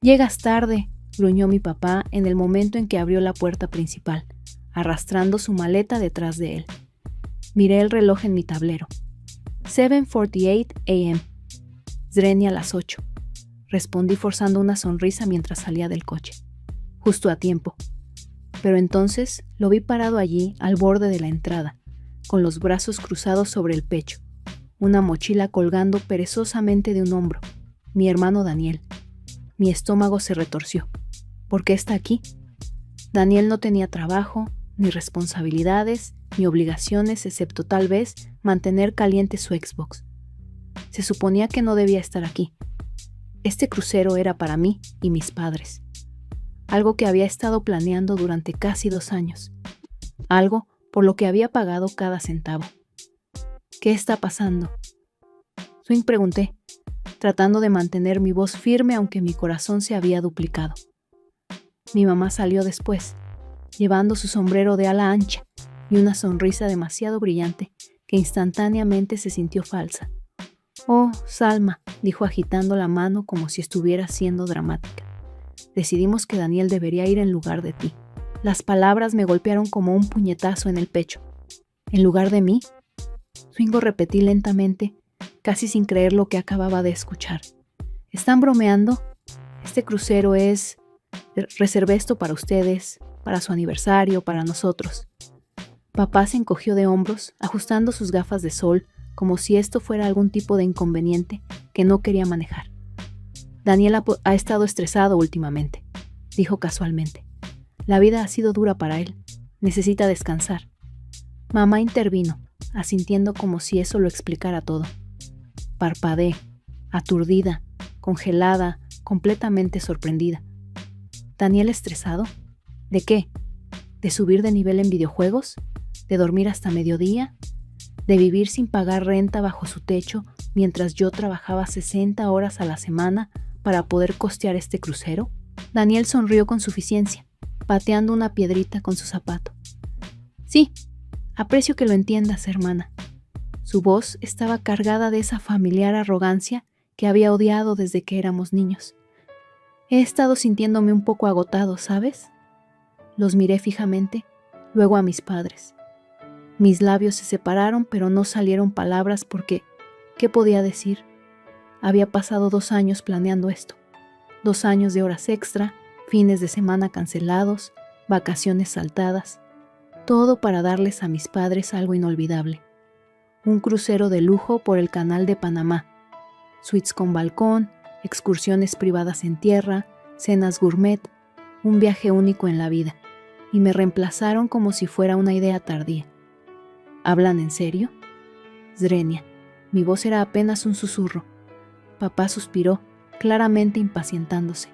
Llegas tarde, gruñó mi papá en el momento en que abrió la puerta principal, arrastrando su maleta detrás de él. Miré el reloj en mi tablero. 7:48 a.m. Zrenia a las 8. Respondí forzando una sonrisa mientras salía del coche. Justo a tiempo. Pero entonces lo vi parado allí, al borde de la entrada, con los brazos cruzados sobre el pecho, una mochila colgando perezosamente de un hombro. Mi hermano Daniel. Mi estómago se retorció. ¿Por qué está aquí? Daniel no tenía trabajo, ni responsabilidades, ni obligaciones, excepto tal vez mantener caliente su Xbox. Se suponía que no debía estar aquí. Este crucero era para mí y mis padres. Algo que había estado planeando durante casi 2 años. Algo por lo que había pagado cada centavo. ¿Qué está pasando? Swing, pregunté, tratando de mantener mi voz firme aunque mi corazón se había duplicado. Mi mamá salió después, llevando su sombrero de ala ancha y una sonrisa demasiado brillante que instantáneamente se sintió falsa. «Oh, Salma», dijo agitando la mano como si estuviera siendo dramática. «Decidimos que Daniel debería ir en lugar de ti». Las palabras me golpearon como un puñetazo en el pecho. ¿En lugar de mí? Swingo, repetí lentamente, casi sin creer lo que acababa de escuchar. ¿Están bromeando? Este crucero es... Reservé esto para ustedes, para su aniversario, para nosotros. Papá se encogió de hombros, ajustando sus gafas de sol, como si esto fuera algún tipo de inconveniente que no quería manejar. Daniel ha estado estresado últimamente, dijo casualmente. La vida ha sido dura para él. Necesita descansar. Mamá intervino, asintiendo como si eso lo explicara todo. Parpadeé, aturdida, congelada, completamente sorprendida. ¿Daniel estresado? ¿De qué? ¿De subir de nivel en videojuegos? ¿De dormir hasta mediodía? ¿De vivir sin pagar renta bajo su techo mientras yo trabajaba 60 horas a la semana para poder costear este crucero? Daniel sonrió con suficiencia, pateando una piedrita con su zapato. Sí, aprecio que lo entiendas, hermana. Su voz estaba cargada de esa familiar arrogancia que había odiado desde que éramos niños. He estado sintiéndome un poco agotado, ¿sabes? Los miré fijamente, luego a mis padres. Mis labios se separaron, pero no salieron palabras porque, ¿qué podía decir? Había pasado 2 años planeando esto. 2 años de horas extra, fines de semana cancelados, vacaciones saltadas. Todo para darles a mis padres algo inolvidable. Un crucero de lujo por el Canal de Panamá. Suites con balcón, excursiones privadas en tierra, cenas gourmet, un viaje único en la vida. Y me reemplazaron como si fuera una idea tardía. ¿Hablan en serio? Zrenia. Mi voz era apenas un susurro. Papá suspiró, claramente impacientándose.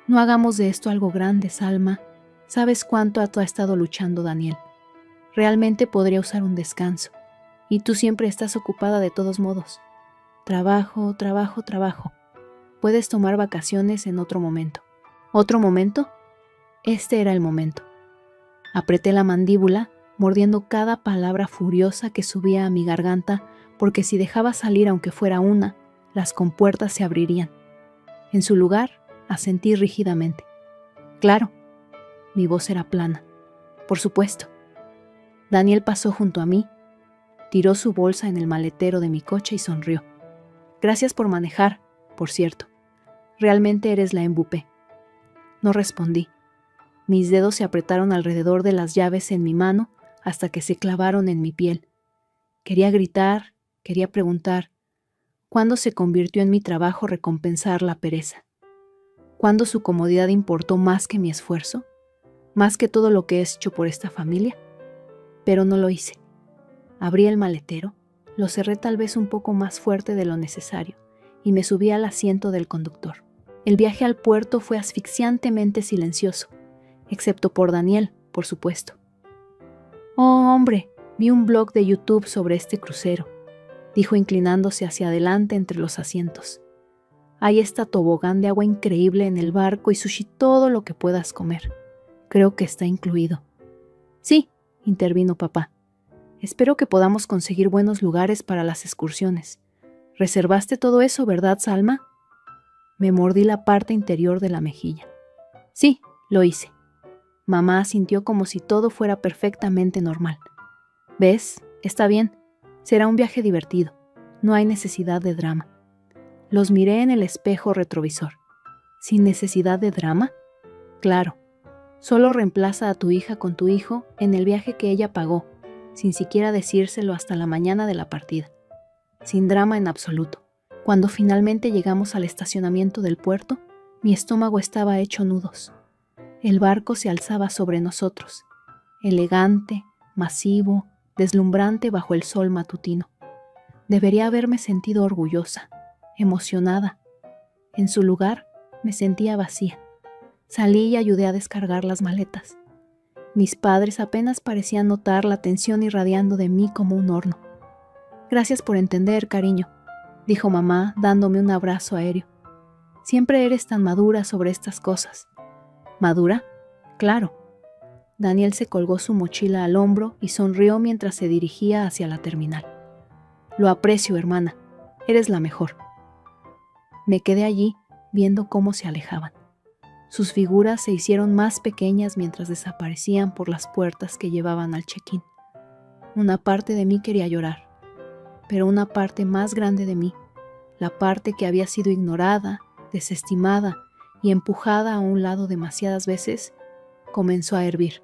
No hagamos de esto algo grande, Salma. Sabes cuánto ha estado luchando Daniel. Realmente podría usar un descanso. Y tú siempre estás ocupada de todos modos. Trabajo, trabajo, trabajo. Puedes tomar vacaciones en otro momento. ¿Otro momento? Este era el momento. Apreté la mandíbula, mordiendo cada palabra furiosa que subía a mi garganta, porque si dejaba salir aunque fuera una, las compuertas se abrirían. En su lugar, asentí rígidamente. Claro. Mi voz era plana. Por supuesto. Daniel pasó junto a mí, tiró su bolsa en el maletero de mi coche y sonrió. Gracias por manejar, por cierto. Realmente eres la MVP. No respondí. Mis dedos se apretaron alrededor de las llaves en mi mano hasta que se clavaron en mi piel. Quería gritar, quería preguntar. ¿Cuándo se convirtió en mi trabajo recompensar la pereza? ¿Cuándo su comodidad importó más que mi esfuerzo? ¿Más que todo lo que he hecho por esta familia? Pero no lo hice. Abrí el maletero, lo cerré tal vez un poco más fuerte de lo necesario y me subí al asiento del conductor. El viaje al puerto fue asfixiantemente silencioso, excepto por Daniel, por supuesto. «Oh, hombre, vi un blog de YouTube sobre este crucero», dijo inclinándose hacia adelante entre los asientos. «Hay esta tobogán de agua increíble en el barco y sushi todo lo que puedas comer. Creo que está incluido». «Sí», intervino papá. «Espero que podamos conseguir buenos lugares para las excursiones. ¿Reservaste todo eso, verdad, Salma?» Me mordí la parte interior de la mejilla. Sí, lo hice. Mamá asintió como si todo fuera perfectamente normal. ¿Ves? Está bien. Será un viaje divertido. No hay necesidad de drama. Los miré en el espejo retrovisor. ¿Sin necesidad de drama? Claro. Solo reemplaza a tu hija con tu hijo en el viaje que ella pagó, sin siquiera decírselo hasta la mañana de la partida. Sin drama en absoluto. Cuando finalmente llegamos al estacionamiento del puerto, mi estómago estaba hecho nudos. El barco se alzaba sobre nosotros, elegante, masivo, deslumbrante bajo el sol matutino. Debería haberme sentido orgullosa, emocionada. En su lugar, me sentía vacía. Salí y ayudé a descargar las maletas. Mis padres apenas parecían notar la tensión irradiando de mí como un horno. Gracias por entender, cariño, dijo mamá dándome un abrazo aéreo. Siempre eres tan madura sobre estas cosas. ¿Madura? Claro. Daniel se colgó su mochila al hombro y sonrió mientras se dirigía hacia la terminal. Lo aprecio, hermana. Eres la mejor. Me quedé allí, viendo cómo se alejaban. Sus figuras se hicieron más pequeñas mientras desaparecían por las puertas que llevaban al check-in. Una parte de mí quería llorar, pero una parte más grande de mí, la parte que había sido ignorada, desestimada y empujada a un lado demasiadas veces, comenzó a hervir.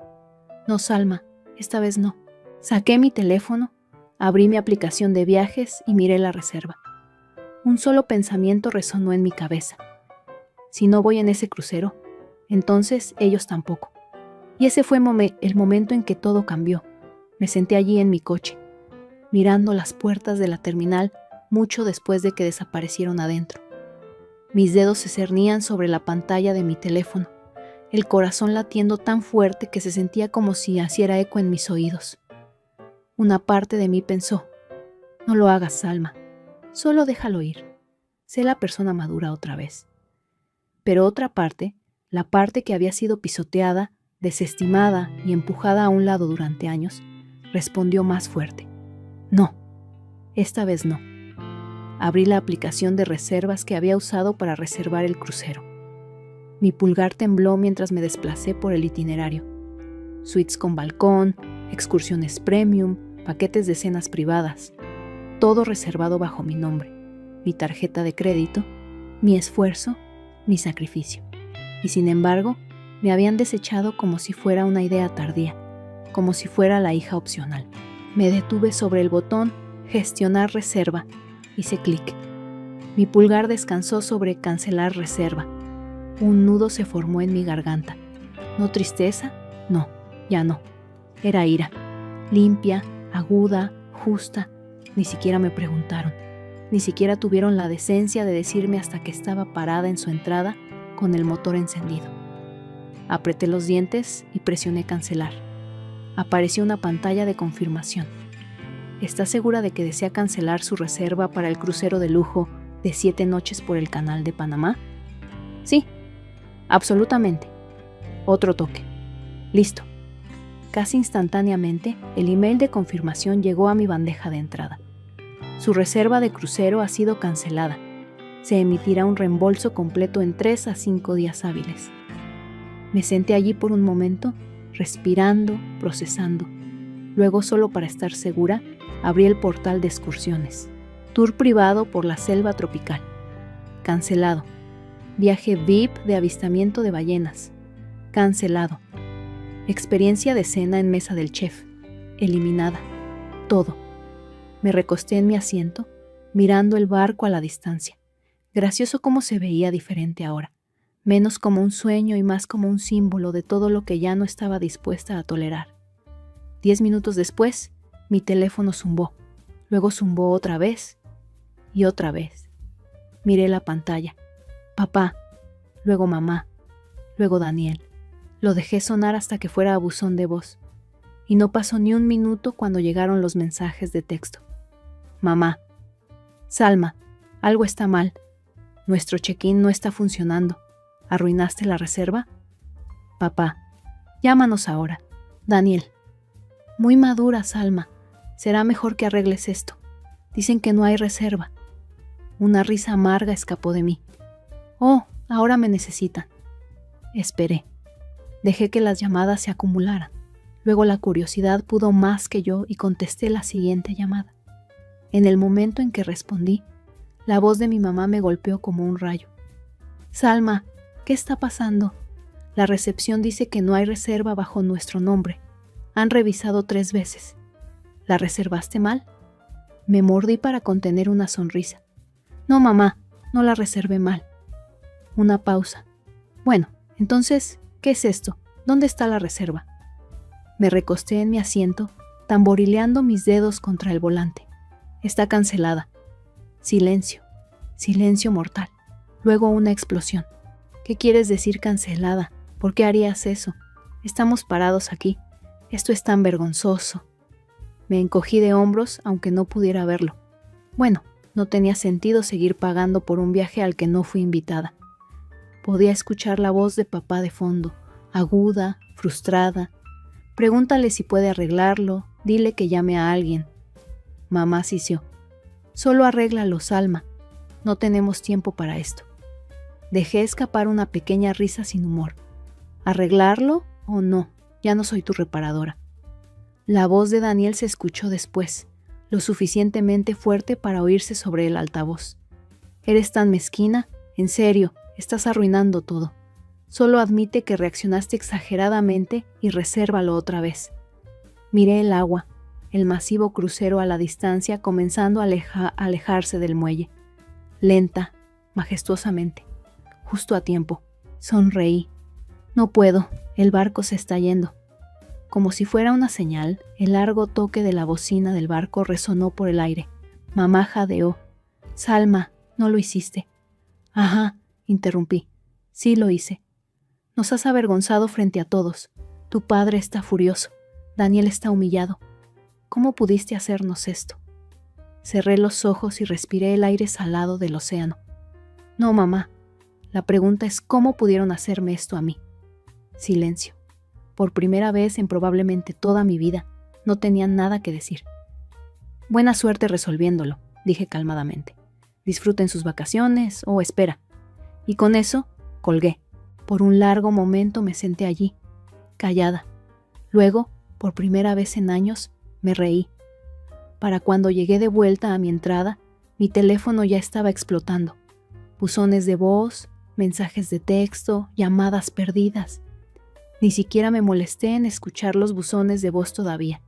No, Salma, esta vez no. Saqué mi teléfono, abrí mi aplicación de viajes y miré la reserva. Un solo pensamiento resonó en mi cabeza. Si no voy en ese crucero, entonces ellos tampoco. Y ese fue el momento en que todo cambió. Me senté allí en mi coche, mirando las puertas de la terminal mucho después de que desaparecieron adentro. Mis dedos se cernían sobre la pantalla de mi teléfono, el corazón latiendo tan fuerte que se sentía como si hiciera eco en mis oídos. Una parte de mí pensó, no lo hagas, Salma, solo déjalo ir. Sé la persona madura otra vez. Pero otra parte, la parte que había sido pisoteada, desestimada y empujada a un lado durante años, respondió más fuerte. No, esta vez no. Abrí la aplicación de reservas que había usado para reservar el crucero. Mi pulgar tembló mientras me desplacé por el itinerario. Suites con balcón, excursiones premium, paquetes de cenas privadas, todo reservado bajo mi nombre, mi tarjeta de crédito, mi esfuerzo, mi sacrificio. Y sin embargo, me habían desechado como si fuera una idea tardía, como si fuera la hija opcional. Me detuve sobre el botón Gestionar reserva, hice clic. Mi pulgar descansó sobre Cancelar reserva. Un nudo se formó en mi garganta. ¿No tristeza? No, ya no. Era ira, limpia, aguda, justa. Ni siquiera me preguntaron. Ni siquiera tuvieron la decencia de decirme hasta que estaba parada en su entrada con el motor encendido. Apreté los dientes y presioné cancelar. Apareció una pantalla de confirmación. ¿Está segura de que desea cancelar su reserva para el crucero de lujo de 7 noches por el Canal de Panamá? Sí, absolutamente. Otro toque. Listo. Casi instantáneamente, el email de confirmación llegó a mi bandeja de entrada. Su reserva de crucero ha sido cancelada. Se emitirá un reembolso completo en 3 a 5 días hábiles. Me senté allí por un momento, respirando, procesando. Luego, solo para estar segura, abrí el portal de excursiones. Tour privado por la selva tropical. Cancelado. Viaje VIP de avistamiento de ballenas. Cancelado. Experiencia de cena en mesa del chef. Eliminada. Todo. Me recosté en mi asiento, mirando el barco a la distancia. Gracioso cómo se veía diferente ahora. Menos como un sueño y más como un símbolo de todo lo que ya no estaba dispuesta a tolerar. 10 minutos después, mi teléfono zumbó. Luego zumbó otra vez y otra vez. Miré la pantalla. Papá, luego mamá, luego Daniel. Lo dejé sonar hasta que fuera a buzón de voz. Y no pasó ni un minuto cuando llegaron los mensajes de texto. Mamá. Salma, algo está mal. Nuestro check-in no está funcionando. ¿Arruinaste la reserva? Papá. Llámanos ahora. Daniel. Muy madura, Salma. Será mejor que arregles esto. Dicen que no hay reserva. Una risa amarga escapó de mí. Oh, ahora me necesitan. Esperé. Dejé que las llamadas se acumularan. Luego la curiosidad pudo más que yo y contesté la siguiente llamada. En el momento en que respondí, la voz de mi mamá me golpeó como un rayo. Salma, ¿qué está pasando? La recepción dice que no hay reserva bajo nuestro nombre. Han revisado 3 veces. ¿La reservaste mal? Me mordí para contener una sonrisa. No, mamá, no la reservé mal. Una pausa. Bueno, entonces, ¿qué es esto? ¿Dónde está la reserva? Me recosté en mi asiento, tamborileando mis dedos contra el volante. Está cancelada. Silencio. Silencio mortal. Luego una explosión. ¿Qué quieres decir cancelada? ¿Por qué harías eso? Estamos parados aquí. Esto es tan vergonzoso. Me encogí de hombros, aunque no pudiera verlo. Bueno, no tenía sentido seguir pagando por un viaje al que no fui invitada. Podía escuchar la voz de papá de fondo, aguda, frustrada. Pregúntale si puede arreglarlo, dile que llame a alguien. Mamá sisió. Solo arréglalo, Salma. No tenemos tiempo para esto. Dejé escapar una pequeña risa sin humor. ¿Arreglarlo o no? Ya no soy tu reparadora. La voz de Daniel se escuchó después, lo suficientemente fuerte para oírse sobre el altavoz. ¿Eres tan mezquina? En serio, estás arruinando todo. Solo admite que reaccionaste exageradamente y resérvalo otra vez. Miré el agua, el masivo crucero a la distancia comenzando a alejarse del muelle. Lenta, majestuosamente, justo a tiempo. Sonreí. No puedo, el barco se está yendo. Como si fuera una señal, el largo toque de la bocina del barco resonó por el aire. Mamá jadeó. Salma, no lo hiciste. Ajá, interrumpí. Sí lo hice. Nos has avergonzado frente a todos. Tu padre está furioso. Daniel está humillado. ¿Cómo pudiste hacernos esto? Cerré los ojos y respiré el aire salado del océano. No, mamá. La pregunta es ¿cómo pudieron hacerme esto a mí? Silencio. Por primera vez en probablemente toda mi vida, no tenía nada que decir. Buena suerte resolviéndolo, dije calmadamente. Disfruten sus vacaciones o espera. Y con eso, colgué. Por un largo momento me senté allí, callada. Luego, por primera vez en años, me reí. Para cuando llegué de vuelta a mi entrada, mi teléfono ya estaba explotando. Buzones de voz, mensajes de texto, llamadas perdidas. Ni siquiera me molesté en escuchar los buzones de voz todavía.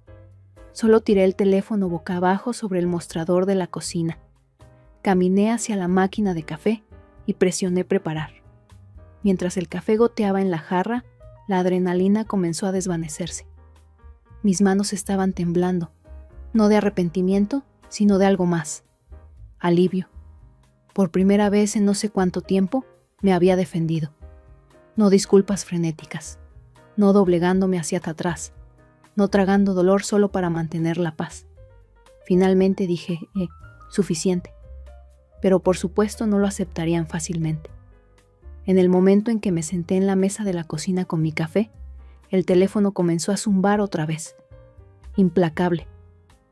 Solo tiré el teléfono boca abajo sobre el mostrador de la cocina. Caminé hacia la máquina de café y presioné preparar. Mientras el café goteaba en la jarra, la adrenalina comenzó a desvanecerse. Mis manos estaban temblando, no de arrepentimiento, sino de algo más. Alivio. Por primera vez en no sé cuánto tiempo, me había defendido. No disculpas frenéticas. No doblegándome hacia atrás, no tragando dolor solo para mantener la paz. Finalmente dije, suficiente. Pero por supuesto no lo aceptarían fácilmente. En el momento en que me senté en la mesa de la cocina con mi café, el teléfono comenzó a zumbar otra vez. Implacable,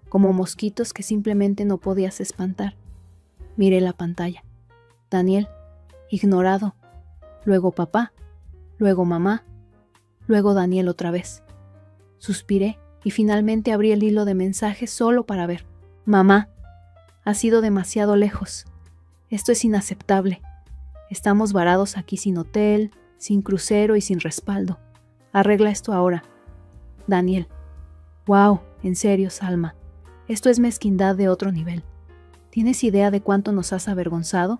como mosquitos que simplemente no podías espantar. Miré la pantalla. Daniel, ignorado. Luego papá, luego mamá. Luego Daniel otra vez. Suspiré y finalmente abrí el hilo de mensajes solo para ver. Mamá, has ido demasiado lejos. Esto es inaceptable. Estamos varados aquí sin hotel, sin crucero y sin respaldo. Arregla esto ahora. Daniel. Wow, en serio, Salma. Esto es mezquindad de otro nivel. ¿Tienes idea de cuánto nos has avergonzado?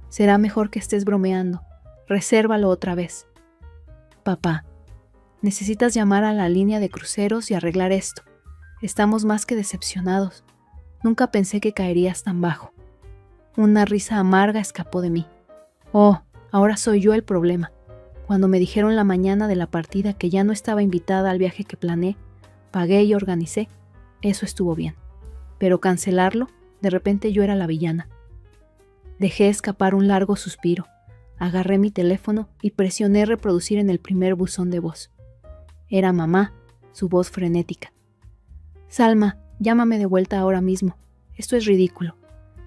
Será mejor que estés bromeando. Resérvalo otra vez. Papá. Necesitas llamar a la línea de cruceros y arreglar esto. Estamos más que decepcionados. Nunca pensé que caerías tan bajo. Una risa amarga escapó de mí. Oh, ahora soy yo el problema. Cuando me dijeron la mañana de la partida que ya no estaba invitada al viaje que planeé, pagué y organicé, eso estuvo bien. Pero cancelarlo, de repente yo era la villana. Dejé escapar un largo suspiro. Agarré mi teléfono y presioné reproducir en el primer buzón de voz. Era mamá, su voz frenética. Salma, llámame de vuelta ahora mismo. Esto es ridículo.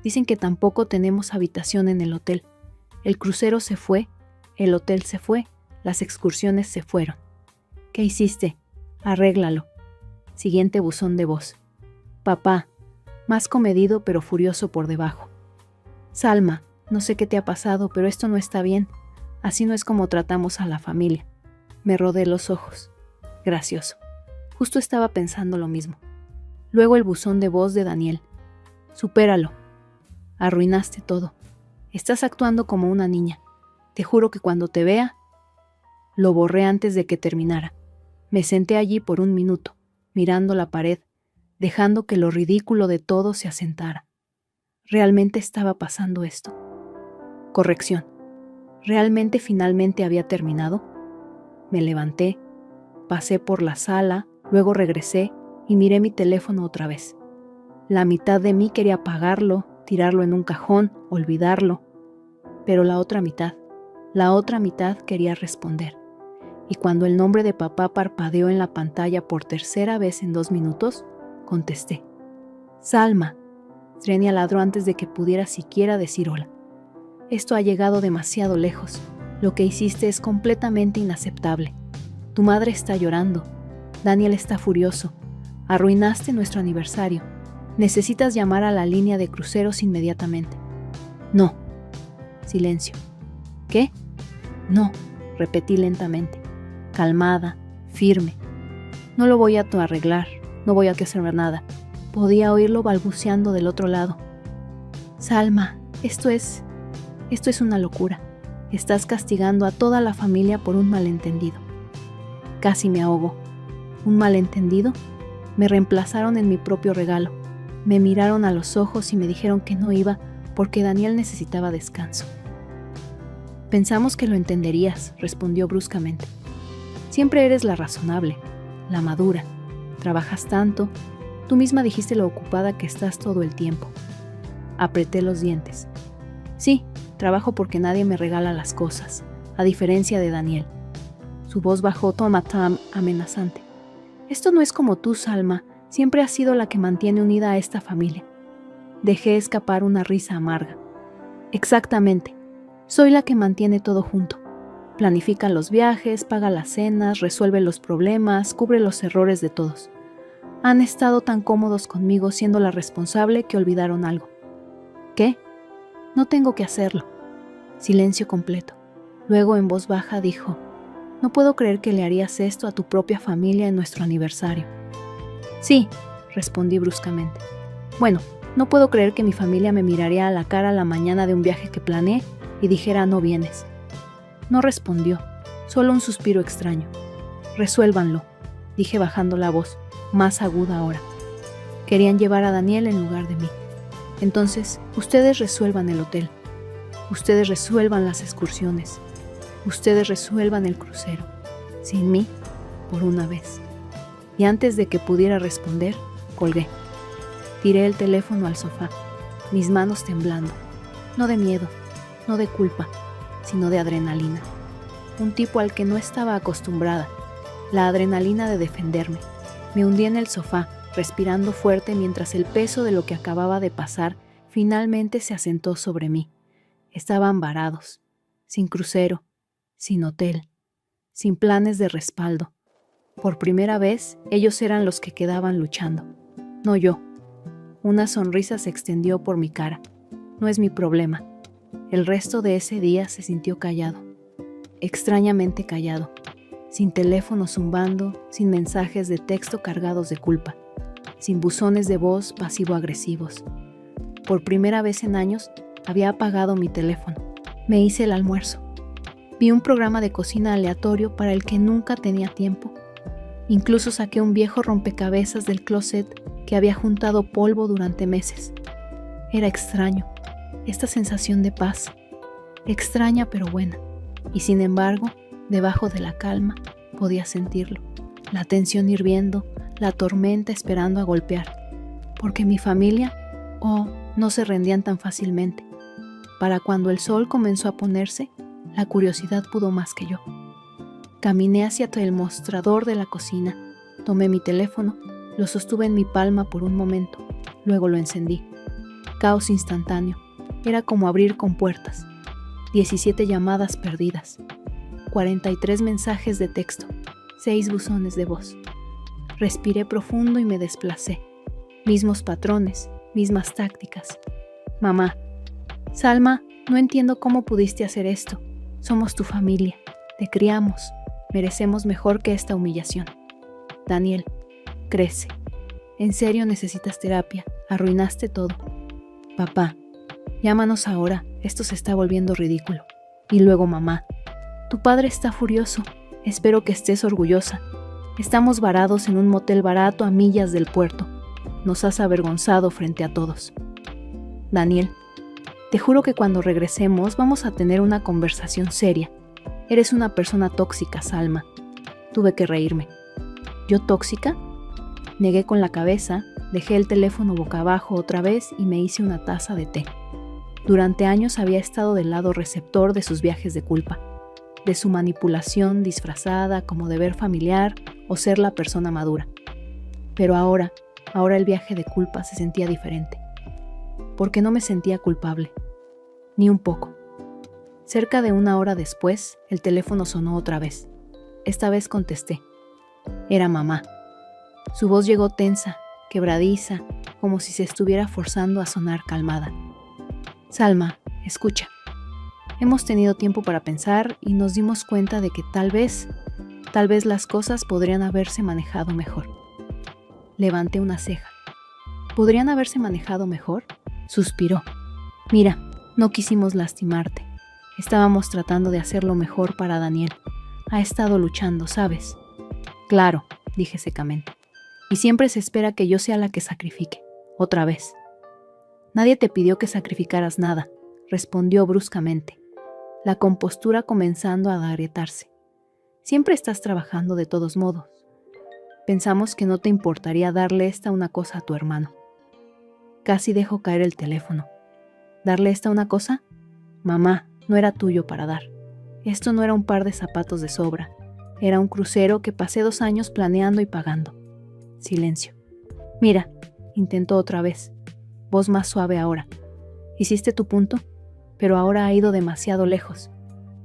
Dicen que tampoco tenemos habitación en el hotel. El crucero se fue, el hotel se fue, las excursiones se fueron. ¿Qué hiciste? Arréglalo. Siguiente buzón de voz. Papá, más comedido pero furioso por debajo. Salma, no sé qué te ha pasado, pero esto no está bien. Así no es como tratamos a la familia. Me rodé los ojos. Gracioso. Justo estaba pensando lo mismo. Luego el buzón de voz de Daniel. Supéralo. Arruinaste todo. Estás actuando como una niña. Te juro que cuando te vea... Lo borré antes de que terminara. Me senté allí por un minuto, mirando la pared, dejando que lo ridículo de todo se asentara. ¿Realmente estaba pasando esto? Corrección. ¿Realmente finalmente había terminado? Me levanté, pasé por la sala, luego regresé y miré mi teléfono otra vez. La mitad de mí quería apagarlo, tirarlo en un cajón, olvidarlo. Pero la otra mitad quería responder. Y cuando el nombre de papá parpadeó en la pantalla por tercera vez en 2 minutos, contesté. Salma. Srenia ladró antes de que pudiera siquiera decir hola. Esto ha llegado demasiado lejos. Lo que hiciste es completamente inaceptable. Tu madre está llorando. Daniel está furioso. Arruinaste nuestro aniversario. Necesitas llamar a la línea de cruceros inmediatamente. No. Silencio. ¿Qué? No, repetí lentamente. Calmada, firme. No lo voy a arreglar, no voy a hacer nada. Podía oírlo balbuceando del otro lado. Salma, esto es una locura. Estás castigando a toda la familia por un malentendido. Casi me ahogo. ¿Un malentendido? Me reemplazaron en mi propio regalo. Me miraron a los ojos y me dijeron que no iba porque Daniel necesitaba descanso. Pensamos que lo entenderías, respondió bruscamente. Siempre eres la razonable, la madura. Trabajas tanto. Tú misma dijiste lo ocupada que estás todo el tiempo. Apreté los dientes. Sí, trabajo porque nadie me regala las cosas, a diferencia de Daniel. Su voz bajó tomatam amenazante. Esto no es como tú, Salma. Siempre has sido la que mantiene unida a esta familia. Dejé escapar una risa amarga. Exactamente. Soy la que mantiene todo junto. Planifica los viajes, paga las cenas, resuelve los problemas, cubre los errores de todos. Han estado tan cómodos conmigo siendo la responsable que olvidaron algo. ¿Qué? No tengo que hacerlo. Silencio completo. Luego en voz baja dijo, no puedo creer que le harías esto a tu propia familia en nuestro aniversario. Sí, respondí bruscamente. Bueno, no puedo creer que mi familia me miraría a la cara la mañana de un viaje que planeé y dijera no vienes. No respondió, solo un suspiro extraño. Resuélvanlo, dije bajando la voz, más aguda ahora. Querían llevar a Daniel en lugar de mí. Entonces, ustedes resuelvan el hotel. Ustedes resuelvan las excursiones. Ustedes resuelvan el crucero. Sin mí, por una vez. Y antes de que pudiera responder, colgué. Tiré el teléfono al sofá, mis manos temblando. No de miedo, no de culpa, sino de adrenalina. Un tipo al que no estaba acostumbrada. La adrenalina de defenderme. Me hundí en el sofá, respirando fuerte mientras el peso de lo que acababa de pasar finalmente se asentó sobre mí. Estaban varados, sin crucero, sin hotel, sin planes de respaldo. Por primera vez, ellos eran los que quedaban luchando, no yo. Una sonrisa se extendió por mi cara. No es mi problema. El resto de ese día se sintió callado, extrañamente callado, sin teléfono zumbando, sin mensajes de texto cargados de culpa, sin buzones de voz pasivo-agresivos. Por primera vez en años, había apagado mi teléfono. Me hice el almuerzo. Vi un programa de cocina aleatorio para el que nunca tenía tiempo. Incluso saqué un viejo rompecabezas del closet que había juntado polvo durante meses. Era extraño, esta sensación de paz, extraña pero buena, y sin embargo, debajo de la calma, podía sentirlo, la tensión hirviendo, la tormenta esperando a golpear, porque mi familia, no se rendían tan fácilmente. Para cuando el sol comenzó a ponerse, la curiosidad pudo más que yo. Caminé hacia el mostrador de la cocina, tomé mi teléfono, lo sostuve en mi palma por un momento, luego lo encendí. Caos instantáneo, era como abrir compuertas. 17 llamadas perdidas, 43 mensajes de texto, 6 buzones de voz. Respiré profundo y me desplacé. Mismos patrones, mismas tácticas. Mamá, Salma, no entiendo cómo pudiste hacer esto. Somos tu familia, te criamos, merecemos mejor que esta humillación. Daniel, crece. En serio necesitas terapia, arruinaste todo. Papá, llámanos ahora, esto se está volviendo ridículo. Y luego mamá, tu padre está furioso, espero que estés orgullosa. Estamos varados en un motel barato a millas del puerto. Nos has avergonzado frente a todos. Daniel, te juro que cuando regresemos vamos a tener una conversación seria. Eres una persona tóxica, Salma. Tuve que reírme. ¿Yo tóxica? Negué con la cabeza, dejé el teléfono boca abajo otra vez y me hice una taza de té. Durante años había estado del lado receptor de sus viajes de culpa, de su manipulación disfrazada como deber familiar o ser la persona madura. Pero ahora el viaje de culpa se sentía diferente. Porque no me sentía culpable, ni un poco. Cerca de 1 hora después, el teléfono sonó otra vez. Esta vez contesté. Era mamá. Su voz llegó tensa, quebradiza, como si se estuviera forzando a sonar calmada. Salma, escucha. Hemos tenido tiempo para pensar y nos dimos cuenta de que tal vez las cosas podrían haberse manejado mejor. Levanté una ceja. ¿Podrían haberse manejado mejor? Suspiró. Mira, no quisimos lastimarte. Estábamos tratando de hacer lo mejor para Daniel. Ha estado luchando, ¿sabes? Claro, dije secamente. Y siempre se espera que yo sea la que sacrifique. Otra vez. Nadie te pidió que sacrificaras nada, respondió bruscamente, la compostura comenzando a agrietarse. Siempre estás trabajando de todos modos. Pensamos que no te importaría darle esta una cosa a tu hermano. Casi dejo caer el teléfono. ¿Darle esta una cosa? Mamá, no era tuyo para dar. Esto no era un par de zapatos de sobra. Era un crucero que pasé 2 años planeando y pagando. Silencio. Mira, intentó otra vez. Voz más suave ahora. Hiciste tu punto, pero ahora ha ido demasiado lejos.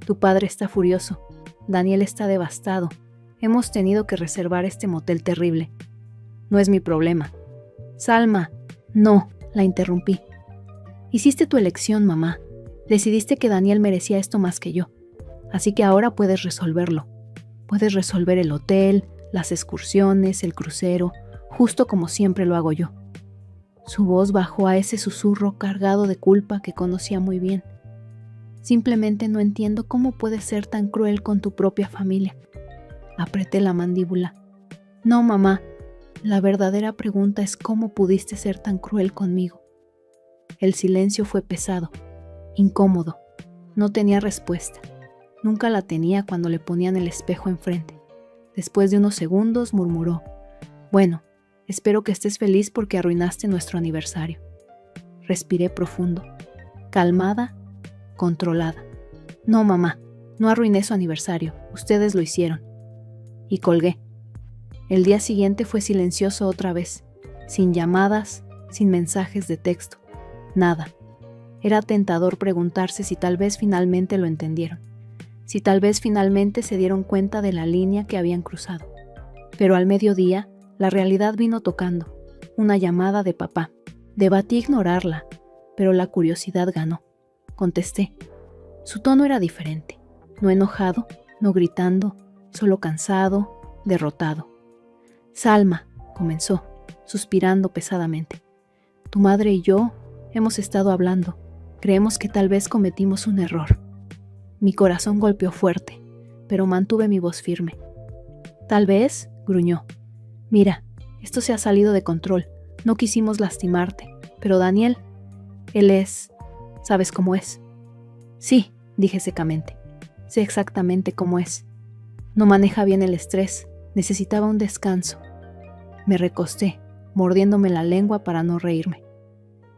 Tu padre está furioso. Daniel está devastado. Hemos tenido que reservar este motel terrible. No es mi problema. Salma, no, la interrumpí. Hiciste tu elección, mamá. Decidiste que Daniel merecía esto más que yo. Así que ahora puedes resolverlo. Puedes resolver el hotel, las excursiones, el crucero, justo como siempre lo hago yo. Su voz bajó a ese susurro cargado de culpa que conocía muy bien. Simplemente no entiendo cómo puedes ser tan cruel con tu propia familia. Apreté la mandíbula. No, mamá. La verdadera pregunta es cómo pudiste ser tan cruel conmigo. El silencio fue pesado, incómodo. No tenía respuesta. Nunca la tenía cuando le ponían el espejo enfrente. Después de unos segundos murmuró. Bueno, espero que estés feliz porque arruinaste nuestro aniversario. Respiré profundo, calmada, controlada. No, mamá, no arruiné su aniversario. Ustedes lo hicieron. Y colgué. El día siguiente fue silencioso otra vez, sin llamadas, sin mensajes de texto, nada. Era tentador preguntarse si tal vez finalmente lo entendieron, si tal vez finalmente se dieron cuenta de la línea que habían cruzado. Pero al mediodía, la realidad vino tocando, una llamada de papá. Debatí ignorarla, pero la curiosidad ganó. Contesté. Su tono era diferente, no enojado, no gritando, solo cansado, derrotado. Salma, comenzó, suspirando pesadamente. Tu madre y yo hemos estado hablando. Creemos que tal vez cometimos un error. Mi corazón golpeó fuerte, pero mantuve mi voz firme. Tal vez, gruñó. Mira, esto se ha salido de control. No quisimos lastimarte, pero Daniel, él es... ¿Sabes cómo es? Sí, dije secamente. Sé exactamente cómo es. No maneja bien el estrés. Necesitaba un descanso. Me recosté, mordiéndome la lengua para no reírme.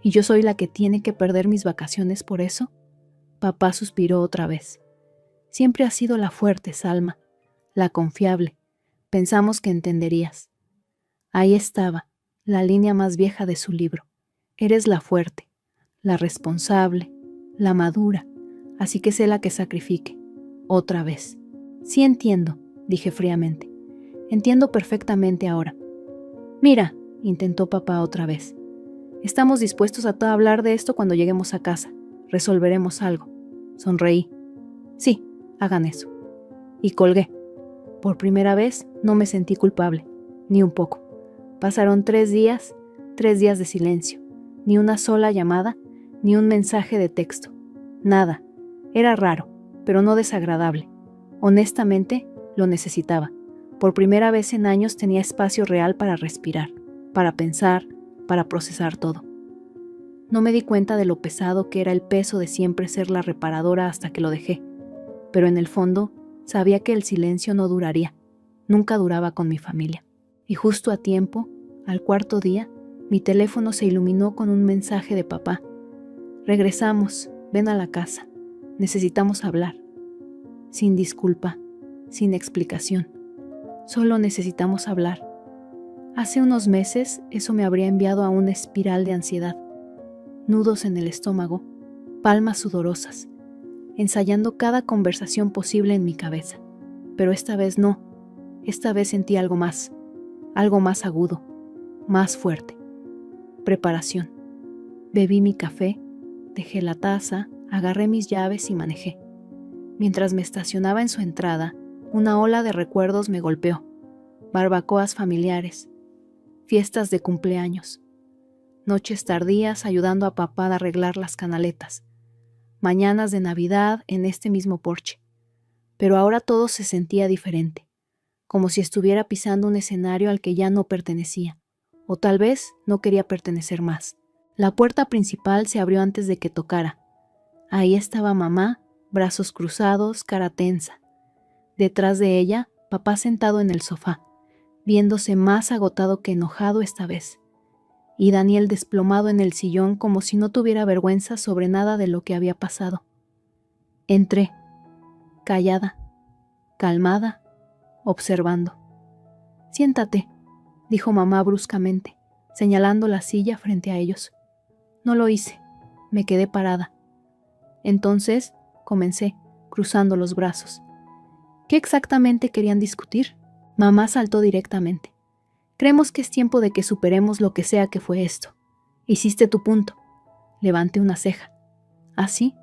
¿Y yo soy la que tiene que perder mis vacaciones por eso? Papá suspiró otra vez. Siempre has sido la fuerte, Salma, la confiable. Pensamos que entenderías. Ahí estaba, la línea más vieja de su libro. Eres la fuerte, la responsable, la madura, así que sé la que sacrifique. Otra vez. Sí entiendo, dije fríamente. Entiendo perfectamente ahora. Mira, intentó papá otra vez. Estamos dispuestos a hablar de esto cuando lleguemos a casa. Resolveremos algo. Sonreí. Sí, hagan eso. Y colgué. Por primera vez no me sentí culpable, ni un poco. Pasaron 3 días, 3 días de silencio. Ni una sola llamada, ni un mensaje de texto. Nada. Era raro, pero no desagradable. Honestamente, lo necesitaba. Por primera vez en años tenía espacio real para respirar, para pensar, para procesar todo. No me di cuenta de lo pesado que era el peso de siempre ser la reparadora hasta que lo dejé, pero en el fondo sabía que el silencio no duraría, nunca duraba con mi familia. Y justo a tiempo, al 4.º día, mi teléfono se iluminó con un mensaje de papá. Regresamos, ven a la casa, necesitamos hablar. Sin disculpa, sin explicación, solo necesitamos hablar. Hace unos meses eso me habría enviado a una espiral de ansiedad, nudos en el estómago, palmas sudorosas, ensayando cada conversación posible en mi cabeza. Pero esta vez no, esta vez sentí algo más agudo, más fuerte. Preparación. Bebí mi café, dejé la taza, agarré mis llaves y manejé. Mientras me estacionaba en su entrada, una ola de recuerdos me golpeó. Barbacoas familiares, fiestas de cumpleaños, noches tardías ayudando a papá a arreglar las canaletas, mañanas de Navidad en este mismo porche. Pero ahora todo se sentía diferente, como si estuviera pisando un escenario al que ya no pertenecía, o tal vez no quería pertenecer más. La puerta principal se abrió antes de que tocara. Ahí estaba mamá, brazos cruzados, cara tensa. Detrás de ella, papá sentado en el sofá, viéndose más agotado que enojado esta vez. Y Daniel desplomado en el sillón como si no tuviera vergüenza sobre nada de lo que había pasado. Entré, callada, calmada, observando. «Siéntate», dijo mamá bruscamente, señalando la silla frente a ellos. No lo hice, me quedé parada. Entonces, comencé, cruzando los brazos. ¿Qué exactamente querían discutir? Mamá saltó directamente. Creemos que es tiempo de que superemos lo que sea que fue esto. Hiciste tu punto. Levanté una ceja. ¿Ah, sí?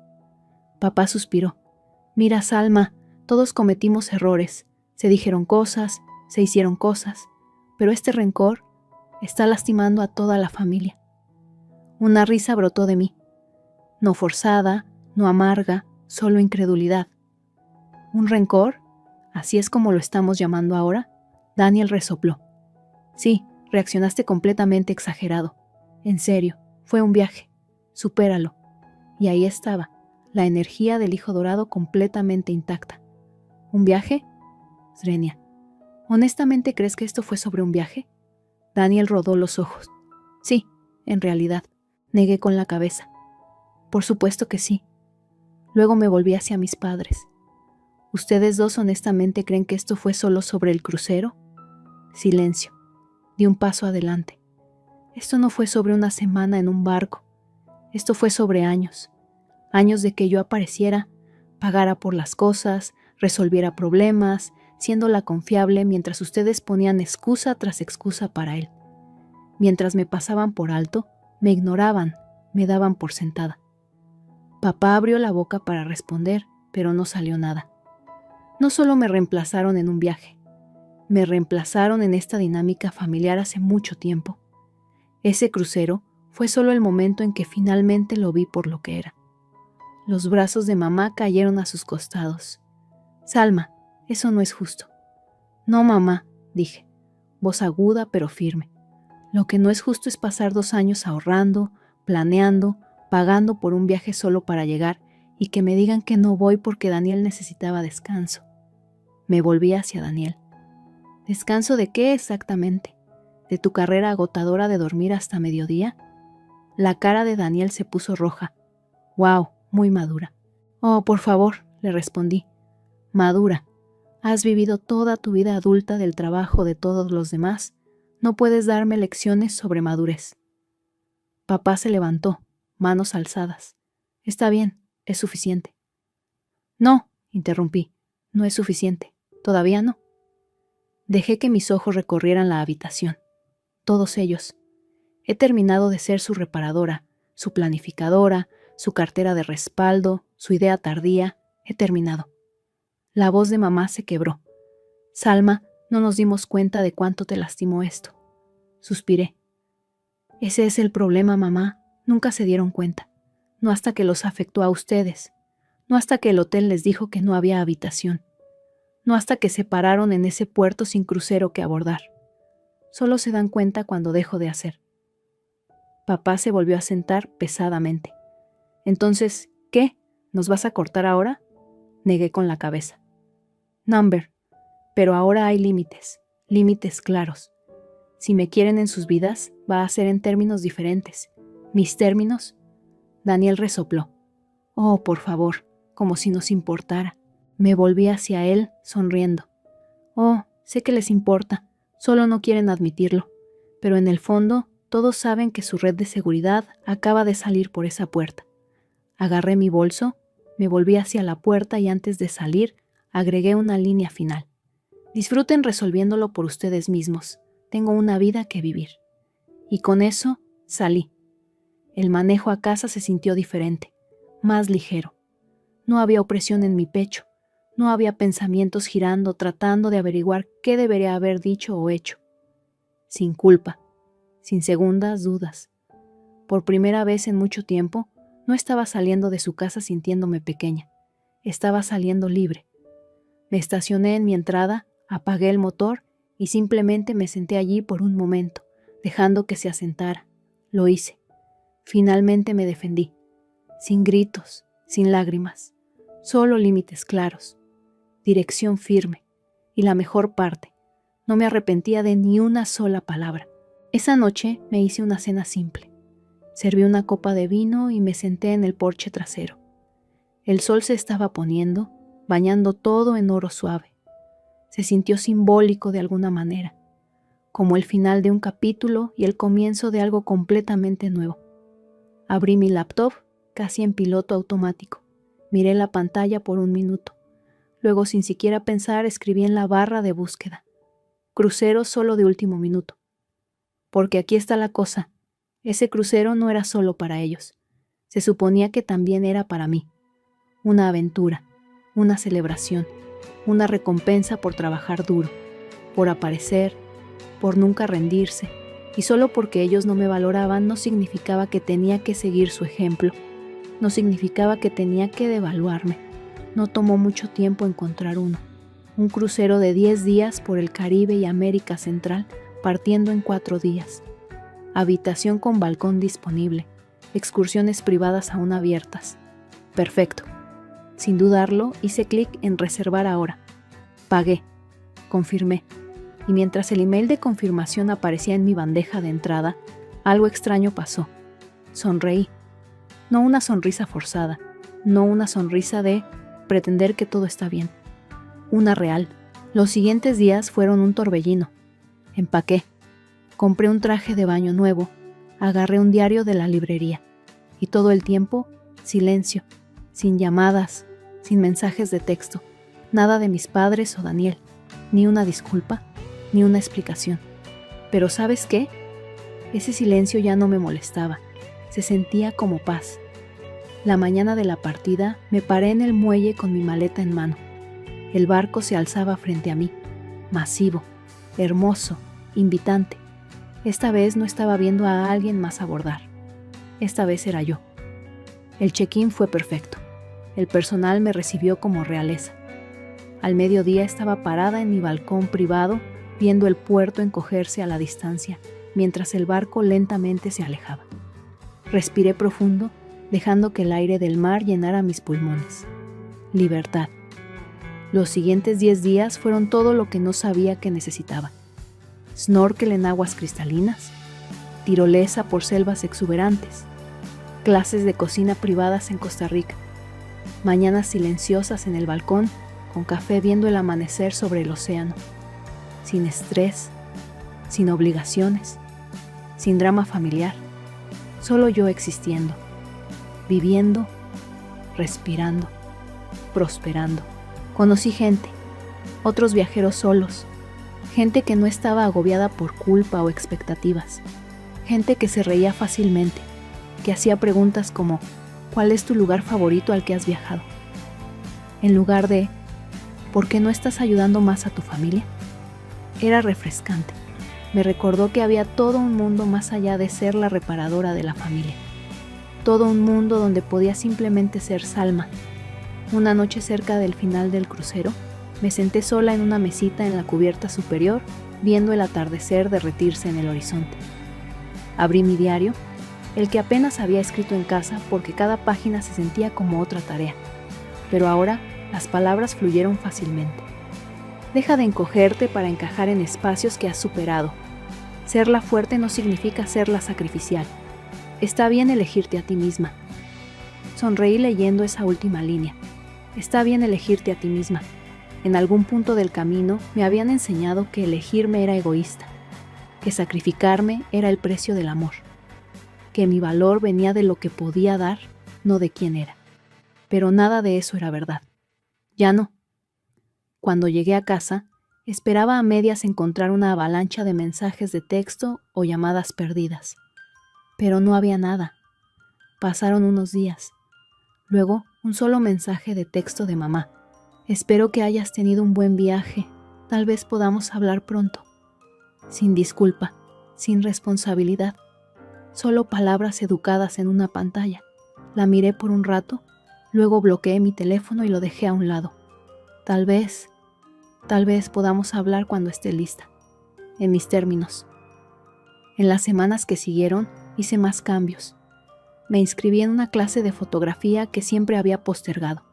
Papá suspiró. Mira, Salma, todos cometimos errores. Se dijeron cosas, se hicieron cosas. Pero este rencor está lastimando a toda la familia. Una risa brotó de mí. No forzada, no amarga, solo incredulidad. ¿Un rencor? ¿Así es como lo estamos llamando ahora? Daniel resopló. Sí, reaccionaste completamente exagerado. En serio, fue un viaje. Supéralo. Y ahí estaba, la energía del hijo dorado completamente intacta. ¿Un viaje? Srenia, ¿honestamente crees que esto fue sobre un viaje? Daniel rodó los ojos. Sí, en realidad, negué con la cabeza. Por supuesto que sí. Luego me volví hacia mis padres. ¿Ustedes dos honestamente creen que esto fue solo sobre el crucero? Silencio. Di un paso adelante. Esto no fue sobre una semana en un barco. Esto fue sobre años. Años de que yo apareciera, pagara por las cosas, resolviera problemas, siendo la confiable mientras ustedes ponían excusa tras excusa para él. Mientras me pasaban por alto, me ignoraban, me daban por sentada. Papá abrió la boca para responder, pero no salió nada. No solo me reemplazaron en un viaje, me reemplazaron en esta dinámica familiar hace mucho tiempo. Ese crucero fue solo el momento en que finalmente lo vi por lo que era. Los brazos de mamá cayeron a sus costados. Salma, eso no es justo. No, mamá, dije, voz aguda pero firme. Lo que no es justo es pasar 2 años ahorrando, planeando, pagando por un viaje solo para llegar y que me digan que no voy porque Daniel necesitaba descanso. Me volví hacia Daniel. ¿Descanso de qué exactamente? ¿De tu carrera agotadora de dormir hasta mediodía? La cara de Daniel se puso roja. ¡Wow! Muy madura. Oh, por favor, le respondí. Madura. Has vivido toda tu vida adulta del trabajo de todos los demás. No puedes darme lecciones sobre madurez. Papá se levantó, manos alzadas. Está bien, es suficiente. No, interrumpí. No es suficiente. Todavía no. Dejé que mis ojos recorrieran la habitación. Todos ellos. He terminado de ser su reparadora, su planificadora, su cartera de respaldo, su idea tardía. He terminado. La voz de mamá se quebró. Salma, no nos dimos cuenta de cuánto te lastimó esto. Suspiré. Ese es el problema, mamá. Nunca se dieron cuenta. No hasta que los afectó a ustedes. No hasta que el hotel les dijo que no había habitación. No hasta que se pararon en ese puerto sin crucero que abordar. Solo se dan cuenta cuando dejo de hacer. Papá se volvió a sentar pesadamente. Entonces, ¿qué? ¿Nos vas a cortar ahora? Negué con la cabeza. Number, pero ahora hay límites claros. Si me quieren en sus vidas, va a ser en términos diferentes. ¿Mis términos? Daniel resopló. Oh, por favor, como si nos importara. Me volví hacia él, sonriendo. Oh, sé que les importa, solo no quieren admitirlo. Pero en el fondo, todos saben que su red de seguridad acaba de salir por esa puerta. Agarré mi bolso, me volví hacia la puerta y antes de salir, agregué una línea final. Disfruten resolviéndolo por ustedes mismos. Tengo una vida que vivir. Y con eso, salí. El manejo a casa se sintió diferente, más ligero. No había opresión en mi pecho. No había pensamientos girando tratando de averiguar qué debería haber dicho o hecho. Sin culpa, sin segundas dudas. Por primera vez en mucho tiempo, no estaba saliendo de su casa sintiéndome pequeña. Estaba saliendo libre. Me estacioné en mi entrada, apagué el motor y simplemente me senté allí por un momento, dejando que se asentara. Lo hice. Finalmente me defendí. Sin gritos, sin lágrimas. Solo límites claros. Dirección firme. Y la mejor parte, no me arrepentía de ni una sola palabra. Esa noche me hice una cena simple. Serví una copa de vino y me senté en el porche trasero. El sol se estaba poniendo, bañando todo en oro suave. Se sintió simbólico de alguna manera, como el final de un capítulo y el comienzo de algo completamente nuevo. Abrí mi laptop, casi en piloto automático. Miré la pantalla por un minuto. Luego, sin siquiera pensar, escribí en la barra de búsqueda. Crucero solo de último minuto. Porque aquí está la cosa. Ese crucero no era solo para ellos. Se suponía que también era para mí. Una aventura, una celebración, una recompensa por trabajar duro, por aparecer, por nunca rendirse. Y solo porque ellos no me valoraban no significaba que tenía que seguir su ejemplo. No significaba que tenía que devaluarme. No tomó mucho tiempo encontrar uno. Un crucero de 10 días por el Caribe y América Central, partiendo en 4 días. Habitación con balcón disponible. Excursiones privadas aún abiertas. Perfecto. Sin dudarlo, hice clic en reservar ahora. Pagué. Confirmé. Y mientras el email de confirmación aparecía en mi bandeja de entrada, algo extraño pasó. Sonreí. No una sonrisa forzada, no una sonrisa de pretender que todo está bien. Una real. Los siguientes días fueron un torbellino. Empaqué. Compré un traje de baño nuevo. Agarré un diario de la librería. Y todo el tiempo, silencio. Sin llamadas, sin mensajes de texto. Nada de mis padres o Daniel. Ni una disculpa, ni una explicación. Pero ¿sabes qué? Ese silencio ya no me molestaba. Se sentía como paz. La mañana de la partida me paré en el muelle con mi maleta en mano. El barco se alzaba frente a mí, masivo, hermoso, invitante. Esta vez no estaba viendo a alguien más abordar. Esta vez era yo. El check-in fue perfecto. El personal me recibió como realeza. Al mediodía estaba parada en mi balcón privado, viendo el puerto encogerse a la distancia, mientras el barco lentamente se alejaba. Respiré profundo, dejando que el aire del mar llenara mis pulmones. Libertad. Los siguientes 10 días fueron todo lo que no sabía que necesitaba. Snorkel en aguas cristalinas, tirolesa por selvas exuberantes, clases de cocina privadas en Costa Rica, mañanas silenciosas en el balcón, con café viendo el amanecer sobre el océano, sin estrés, sin obligaciones, sin drama familiar, solo yo existiendo, viviendo, respirando. prosperando. Conocí gente, otros viajeros solos, gente que no estaba agobiada por culpa o expectativas, gente que se reía fácilmente, que hacía preguntas como ¿cuál es tu lugar favorito al que has viajado? En lugar de ¿por qué no estás ayudando más a tu familia? Era refrescante. Me recordó que había todo un mundo más allá de ser la reparadora de la familia. Todo un mundo donde podía simplemente ser Salma. Una noche cerca del final del crucero, me senté sola en una mesita en la cubierta superior, viendo el atardecer derretirse en el horizonte. Abrí mi diario, el que apenas había escrito en casa porque cada página se sentía como otra tarea. Pero ahora las palabras fluyeron fácilmente. Deja de encogerte para encajar en espacios que has superado. Ser la fuerte no significa ser la sacrificial. Está bien elegirte a ti misma. Sonreí leyendo esa última línea. Está bien elegirte a ti misma. En algún punto del camino me habían enseñado que elegirme era egoísta, que sacrificarme era el precio del amor, que mi valor venía de lo que podía dar, no de quién era. Pero nada de eso era verdad. Ya no. Cuando llegué a casa, esperaba a medias encontrar una avalancha de mensajes de texto o llamadas perdidas. Pero no había nada. Pasaron unos días. Luego, un solo mensaje de texto de mamá. Espero que hayas tenido un buen viaje. Tal vez podamos hablar pronto. Sin disculpa, sin responsabilidad. Solo palabras educadas en una pantalla. La miré por un rato, luego bloqueé mi teléfono y lo dejé a un lado. Tal vez podamos hablar cuando esté lista. En mis términos. En las semanas que siguieron, hice más cambios. Me inscribí en una clase de fotografía que siempre había postergado.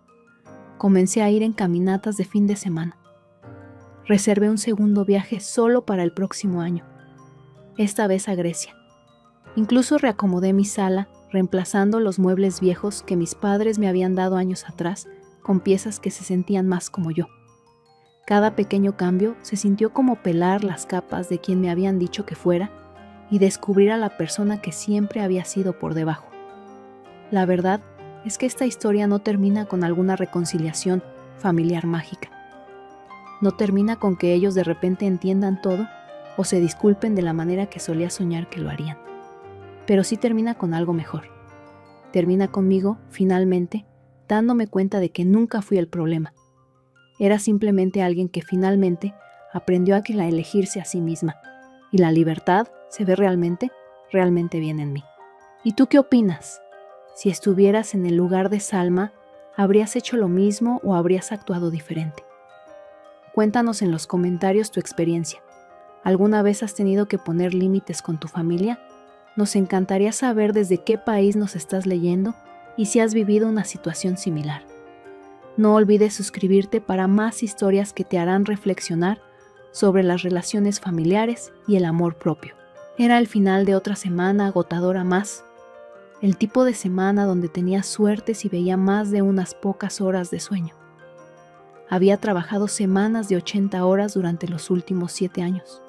Comencé a ir en caminatas de fin de semana. Reservé un segundo viaje solo para el próximo año, esta vez a Grecia. Incluso reacomodé mi sala, reemplazando los muebles viejos que mis padres me habían dado años atrás con piezas que se sentían más como yo. Cada pequeño cambio se sintió como pelar las capas de quien me habían dicho que fuera y descubrir a la persona que siempre había sido por debajo. La verdad es que esta historia no termina con alguna reconciliación familiar mágica. No termina con que ellos de repente entiendan todo o se disculpen de la manera que solía soñar que lo harían. Pero sí termina con algo mejor. Termina conmigo, finalmente, dándome cuenta de que nunca fui el problema. Era simplemente alguien que finalmente aprendió a elegirse a sí misma. Y la libertad se ve realmente bien en mí. ¿Y tú qué opinas? Si estuvieras en el lugar de Salma, ¿habrías hecho lo mismo o habrías actuado diferente? Cuéntanos en los comentarios tu experiencia. ¿Alguna vez has tenido que poner límites con tu familia? Nos encantaría saber desde qué país nos estás leyendo y si has vivido una situación similar. No olvides suscribirte para más historias que te harán reflexionar sobre las relaciones familiares y el amor propio. Era el final de otra semana agotadora más. El tipo de semana donde tenía suerte si veía más de unas pocas horas de sueño. Había trabajado semanas de 80 horas durante los últimos 7 años.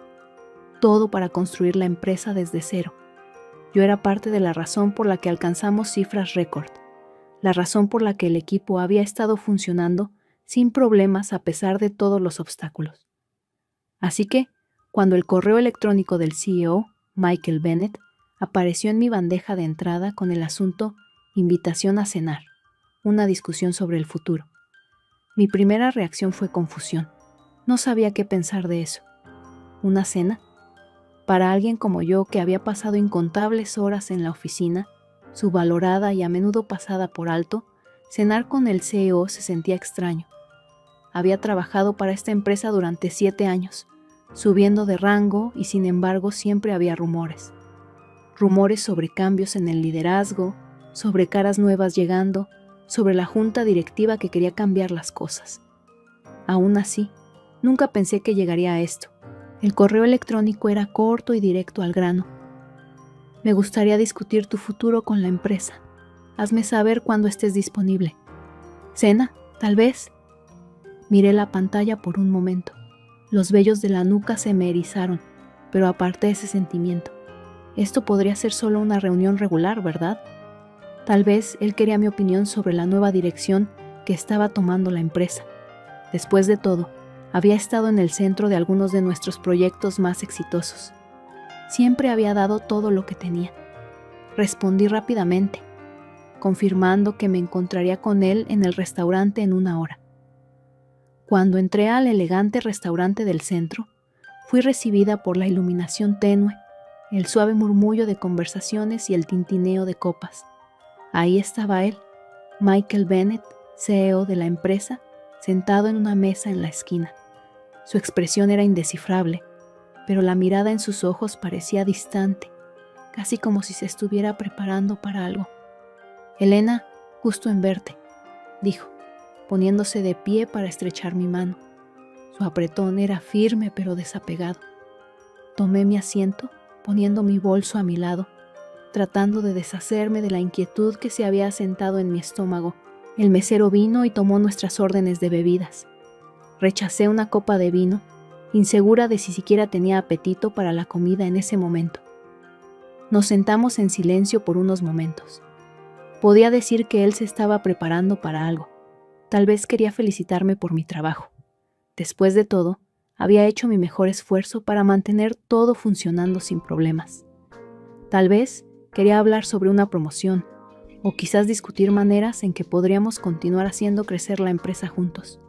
Todo para construir la empresa desde cero. Yo era parte de la razón por la que alcanzamos cifras récord. La razón por la que el equipo había estado funcionando sin problemas a pesar de todos los obstáculos. Así que, cuando el correo electrónico del CEO, Michael Bennett, apareció en mi bandeja de entrada con el asunto invitación a cenar, una discusión sobre el futuro. Mi primera reacción fue confusión. No sabía qué pensar de eso. ¿Una cena? Para alguien como yo que había pasado incontables horas en la oficina, subvalorada y a menudo pasada por alto, cenar con el CEO se sentía extraño. Había trabajado para esta empresa durante 7 años, subiendo de rango y sin embargo siempre había rumores. Rumores sobre cambios en el liderazgo, sobre caras nuevas llegando, sobre la junta directiva que quería cambiar las cosas. Aún así, nunca pensé que llegaría a esto. El correo electrónico era corto y directo al grano. Me gustaría discutir tu futuro con la empresa. Hazme saber cuándo estés disponible. ¿Cena? ¿Tal vez? Miré la pantalla por un momento. Los vellos de la nuca se me erizaron, pero aparté ese sentimiento. Esto podría ser solo una reunión regular, ¿verdad? Tal vez él quería mi opinión sobre la nueva dirección que estaba tomando la empresa. Después de todo, había estado en el centro de algunos de nuestros proyectos más exitosos. Siempre había dado todo lo que tenía. Respondí rápidamente, confirmando que me encontraría con él en el restaurante en 1 hora. Cuando entré al elegante restaurante del centro, fui recibida por la iluminación tenue, el suave murmullo de conversaciones y el tintineo de copas. Ahí estaba él, Michael Bennett, CEO de la empresa, sentado en una mesa en la esquina. Su expresión era indescifrable, pero la mirada en sus ojos parecía distante, casi como si se estuviera preparando para algo. «Elena, gusto en verte», dijo, poniéndose de pie para estrechar mi mano. Su apretón era firme pero desapegado. Tomé mi asiento, poniendo mi bolso a mi lado, tratando de deshacerme de la inquietud que se había asentado en mi estómago. El mesero vino y tomó nuestras órdenes de bebidas. Rechacé una copa de vino, insegura de si siquiera tenía apetito para la comida en ese momento. Nos sentamos en silencio por unos momentos. Podía decir que él se estaba preparando para algo. Tal vez quería felicitarme por mi trabajo. Después de todo, había hecho mi mejor esfuerzo para mantener todo funcionando sin problemas. Tal vez quería hablar sobre una promoción, o quizás discutir maneras en que podríamos continuar haciendo crecer la empresa juntos.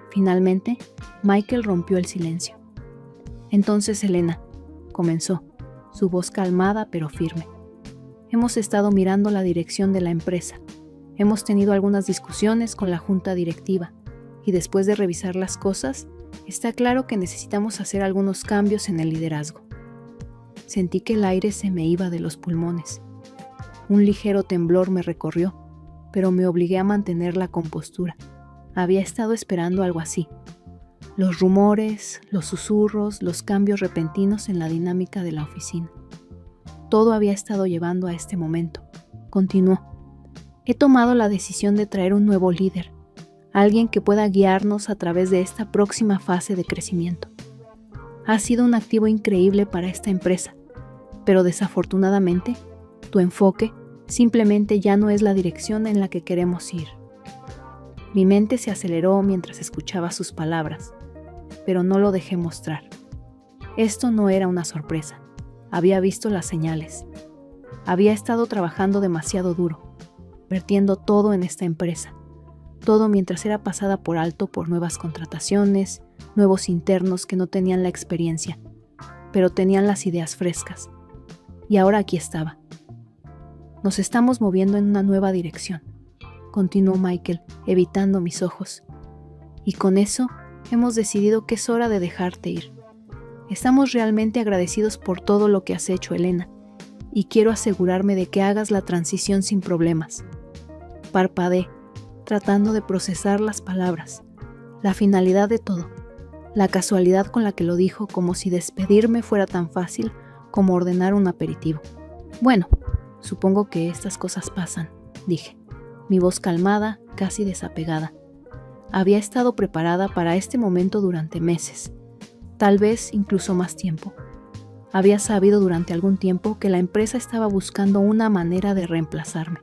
Finalmente, Michael rompió el silencio. «Entonces, Elena», comenzó, su voz calmada pero firme. «Hemos estado mirando la dirección de la empresa. Hemos tenido algunas discusiones con la junta directiva, y después de revisar las cosas, está claro que necesitamos hacer algunos cambios en el liderazgo». Sentí que el aire se me iba de los pulmones. Un ligero temblor me recorrió, pero me obligué a mantener la compostura. Había estado esperando algo así. Los rumores, los susurros, los cambios repentinos en la dinámica de la oficina. Todo había estado llevando a este momento. Continuó. «He tomado la decisión de traer un nuevo líder, alguien que pueda guiarnos a través de esta próxima fase de crecimiento. Ha sido un activo increíble para esta empresa, pero desafortunadamente, tu enfoque simplemente ya no es la dirección en la que queremos ir». Mi mente se aceleró mientras escuchaba sus palabras, pero no lo dejé mostrar. Esto no era una sorpresa. Había visto las señales. Había estado trabajando demasiado duro, vertiendo todo en esta empresa, todo mientras era pasada por alto por nuevas contrataciones, nuevos internos que no tenían la experiencia, pero tenían las ideas frescas. Y ahora aquí estaba. «Nos estamos moviendo en una nueva dirección», continuó Michael, evitando mis ojos. «Y con eso, hemos decidido que es hora de dejarte ir. Estamos realmente agradecidos por todo lo que has hecho, Elena, y quiero asegurarme de que hagas la transición sin problemas». Parpadeé, tratando de procesar las palabras, la finalidad de todo, la casualidad con la que lo dijo, como si despedirme fuera tan fácil como ordenar un aperitivo. «Bueno, supongo que estas cosas pasan», dije, mi voz calmada, casi desapegada. Había estado preparada para este momento durante meses, tal vez incluso más tiempo. Había sabido durante algún tiempo que la empresa estaba buscando una manera de reemplazarme.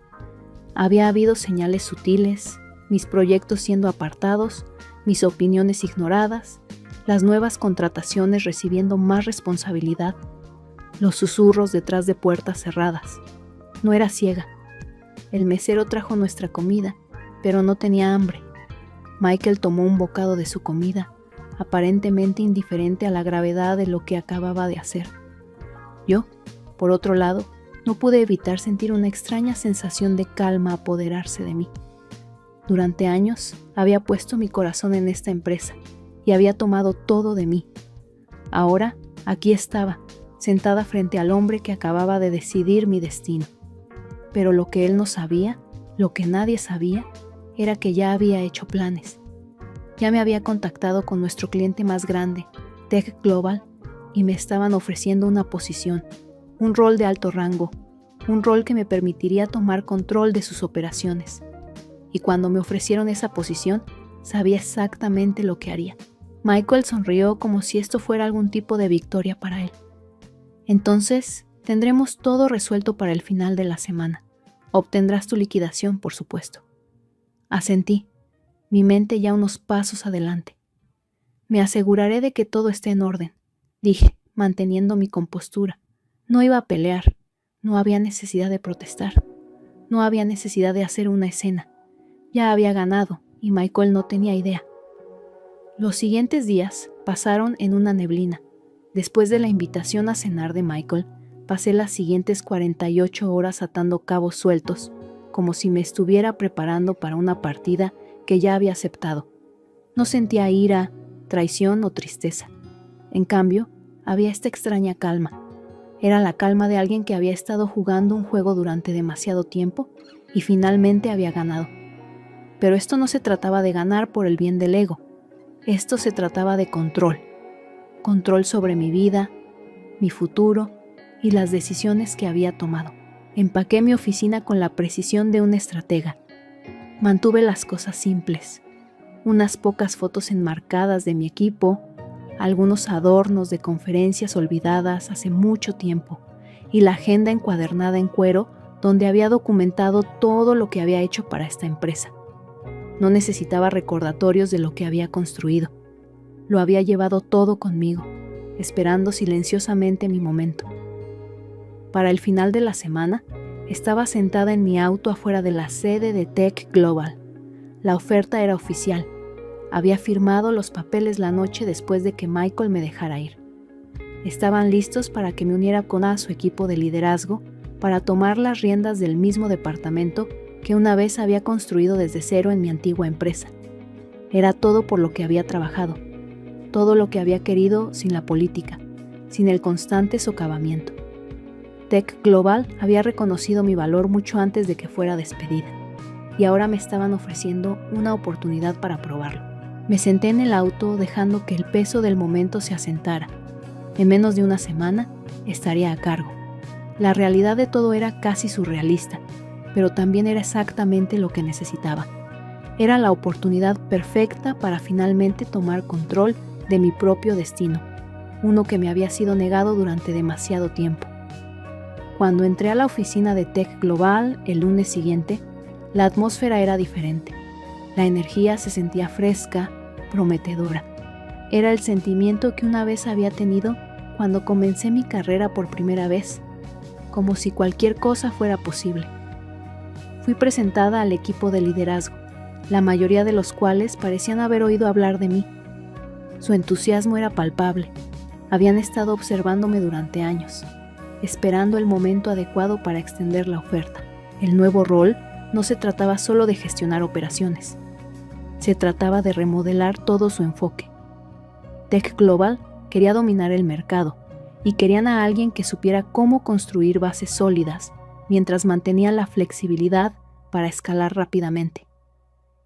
Había habido señales sutiles, mis proyectos siendo apartados, mis opiniones ignoradas, las nuevas contrataciones recibiendo más responsabilidad, los susurros detrás de puertas cerradas. No era ciega. El mesero trajo nuestra comida, pero no tenía hambre. Michael tomó un bocado de su comida, aparentemente indiferente a la gravedad de lo que acababa de hacer. Yo, por otro lado, no pude evitar sentir una extraña sensación de calma apoderarse de mí. Durante años había puesto mi corazón en esta empresa y había tomado todo de mí. Ahora, aquí estaba, sentada frente al hombre que acababa de decidir mi destino. Pero lo que él no sabía, lo que nadie sabía, era que ya había hecho planes. Ya me había contactado con nuestro cliente más grande, Tech Global, y me estaban ofreciendo una posición, un rol de alto rango, un rol que me permitiría tomar control de sus operaciones. Y cuando me ofrecieron esa posición, sabía exactamente lo que haría. Michael sonrió como si esto fuera algún tipo de victoria para él. «Entonces, tendremos todo resuelto para el final de la semana. Obtendrás tu liquidación, por supuesto». Asentí, mi mente ya unos pasos adelante. Me aseguraré de que todo esté en orden, dije, manteniendo mi compostura. No iba a pelear, no había necesidad de protestar, no había necesidad de hacer una escena. Ya había ganado y Michael no tenía idea. Los siguientes días pasaron en una neblina. Después de la invitación a cenar de Michael, pasé las siguientes 48 horas atando cabos sueltos, como si me estuviera preparando para una partida que ya había aceptado. No sentía ira, traición o tristeza. En cambio, había esta extraña calma. Era la calma de alguien que había estado jugando un juego durante demasiado tiempo y finalmente había ganado. Pero esto no se trataba de ganar por el bien del ego. Esto se trataba de control. Control sobre mi vida, mi futuro y las decisiones que había tomado. Empaqué mi oficina con la precisión de un estratega. Mantuve las cosas simples. Unas pocas fotos enmarcadas de mi equipo, algunos adornos de conferencias olvidadas hace mucho tiempo y la agenda encuadernada en cuero donde había documentado todo lo que había hecho para esta empresa. No necesitaba recordatorios de lo que había construido. Lo había llevado todo conmigo, esperando silenciosamente mi momento. Para el final de la semana, estaba sentada en mi auto afuera de la sede de Tech Global. La oferta era oficial. Había firmado los papeles la noche después de que Michael me dejara ir. Estaban listos para que me uniera con su equipo de liderazgo para tomar las riendas del mismo departamento que una vez había construido desde cero en mi antigua empresa. Era todo por lo que había trabajado, todo lo que había querido sin la política, sin el constante socavamiento. Tech Global había reconocido mi valor mucho antes de que fuera despedida, y ahora me estaban ofreciendo una oportunidad para probarlo. Me senté en el auto dejando que el peso del momento se asentara. En menos de una semana estaría a cargo. La realidad de todo era casi surrealista, pero también era exactamente lo que necesitaba. Era la oportunidad perfecta para finalmente tomar control de mi propio destino, uno que me había sido negado durante demasiado tiempo. Cuando entré a la oficina de Tech Global el lunes siguiente, la atmósfera era diferente. La energía se sentía fresca, prometedora. Era el sentimiento que una vez había tenido cuando comencé mi carrera por primera vez, como si cualquier cosa fuera posible. Fui presentada al equipo de liderazgo, la mayoría de los cuales parecían haber oído hablar de mí. Su entusiasmo era palpable. Habían estado observándome durante años, esperando el momento adecuado para extender la oferta. El nuevo rol no se trataba solo de gestionar operaciones. Se trataba de remodelar todo su enfoque. Tech Global quería dominar el mercado y querían a alguien que supiera cómo construir bases sólidas mientras mantenía la flexibilidad para escalar rápidamente.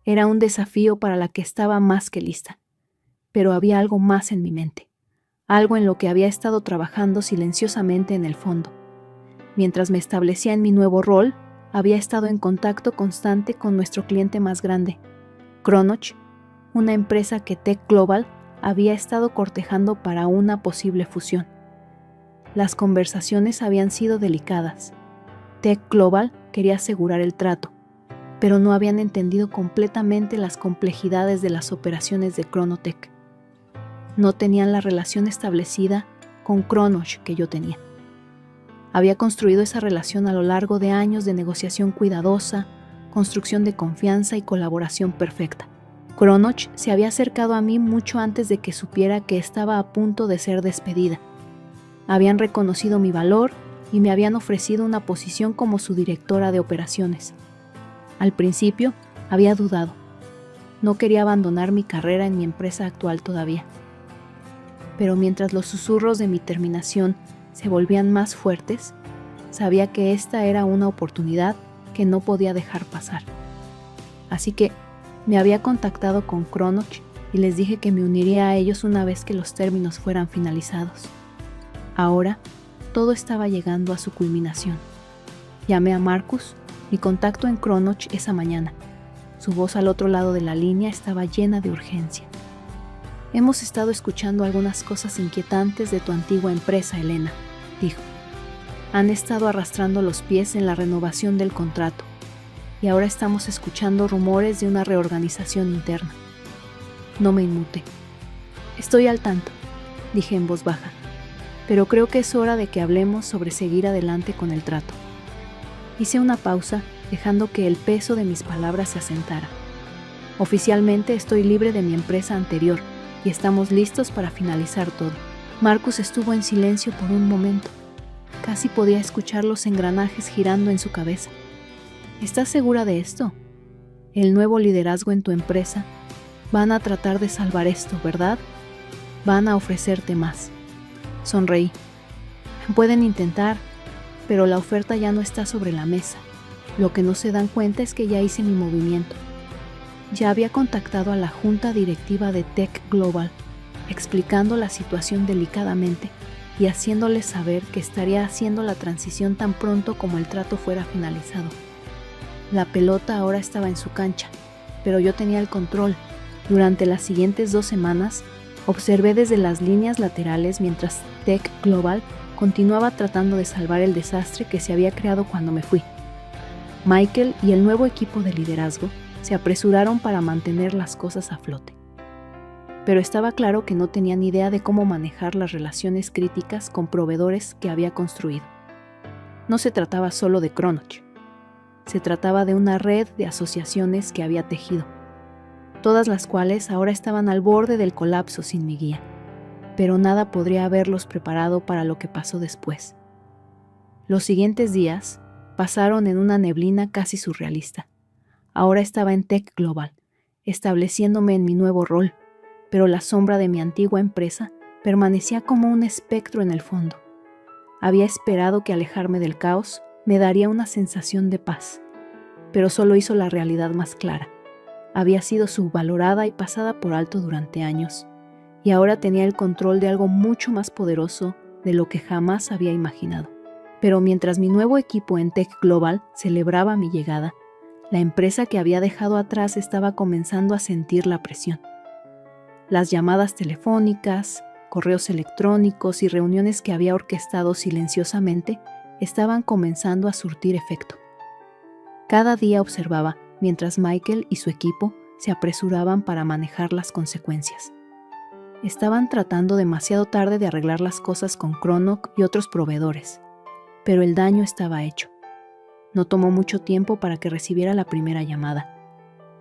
Era un desafío para la que estaba más que lista, pero había algo más en mi mente, algo en lo que había estado trabajando silenciosamente en el fondo. Mientras me establecía en mi nuevo rol, había estado en contacto constante con nuestro cliente más grande, Cronoch, una empresa que Tech Global había estado cortejando para una posible fusión. Las conversaciones habían sido delicadas. Tech Global quería asegurar el trato, pero no habían entendido completamente las complejidades de las operaciones de Chronotech. No tenían la relación establecida con Cronoch que yo tenía. Había construido esa relación a lo largo de años de negociación cuidadosa, construcción de confianza y colaboración perfecta. Cronoch se había acercado a mí mucho antes de que supiera que estaba a punto de ser despedida. Habían reconocido mi valor y me habían ofrecido una posición como su directora de operaciones. Al principio, había dudado. No quería abandonar mi carrera en mi empresa actual todavía. Pero mientras los susurros de mi terminación se volvían más fuertes, sabía que esta era una oportunidad que no podía dejar pasar. Así que me había contactado con Cronoch y les dije que me uniría a ellos una vez que los términos fueran finalizados. Ahora, todo estaba llegando a su culminación. Llamé a Marcus, mi contacto en Cronoch esa mañana. Su voz al otro lado de la línea estaba llena de urgencia. Hemos estado escuchando algunas cosas inquietantes de tu antigua empresa, Elena, dijo. Han estado arrastrando los pies en la renovación del contrato. y ahora estamos escuchando rumores de una reorganización interna. No me inmuté. Estoy al tanto, dije en voz baja, pero creo que es hora de que hablemos sobre seguir adelante con el trato. Hice una pausa, dejando que el peso de mis palabras se asentara. Oficialmente estoy libre de mi empresa anterior y estamos listos para finalizar todo. Marcus estuvo en silencio por un momento. Casi podía escuchar los engranajes girando en su cabeza. ¿Estás segura de esto? El nuevo liderazgo en tu empresa van a tratar de salvar esto, ¿verdad? Van a ofrecerte más. Sonreí. Pueden intentar, pero la oferta ya no está sobre la mesa. Lo que no se dan cuenta es que ya hice mi movimiento. Ya había contactado a la junta directiva de Tech Global, explicando la situación delicadamente y haciéndoles saber que estaría haciendo la transición tan pronto como el trato fuera finalizado. La pelota ahora estaba en su cancha, pero yo tenía el control. Durante las siguientes 2 semanas, observé desde las líneas laterales mientras Tech Global continuaba tratando de salvar el desastre que se había creado cuando me fui. Michael y el nuevo equipo de liderazgo se apresuraron para mantener las cosas a flote. Pero estaba claro que no tenían idea de cómo manejar las relaciones críticas con proveedores que había construido. No se trataba solo de Cronoch. Se trataba de una red de asociaciones que había tejido, todas las cuales ahora estaban al borde del colapso sin mi guía, pero nada podría haberlos preparado para lo que pasó después. Los siguientes días pasaron en una neblina casi surrealista. Ahora estaba en Tech Global, estableciéndome en mi nuevo rol, pero la sombra de mi antigua empresa permanecía como un espectro en el fondo. Había esperado que alejarme del caos me daría una sensación de paz, pero solo hizo la realidad más clara. Había sido subvalorada y pasada por alto durante años, y ahora tenía el control de algo mucho más poderoso de lo que jamás había imaginado. Pero mientras mi nuevo equipo en Tech Global celebraba mi llegada, la empresa que había dejado atrás estaba comenzando a sentir la presión. Las llamadas telefónicas, correos electrónicos y reuniones que había orquestado silenciosamente estaban comenzando a surtir efecto. Cada día observaba mientras Michael y su equipo se apresuraban para manejar las consecuencias. Estaban tratando demasiado tarde de arreglar las cosas con Cronoch y otros proveedores, pero el daño estaba hecho. No tomó mucho tiempo para que recibiera la primera llamada.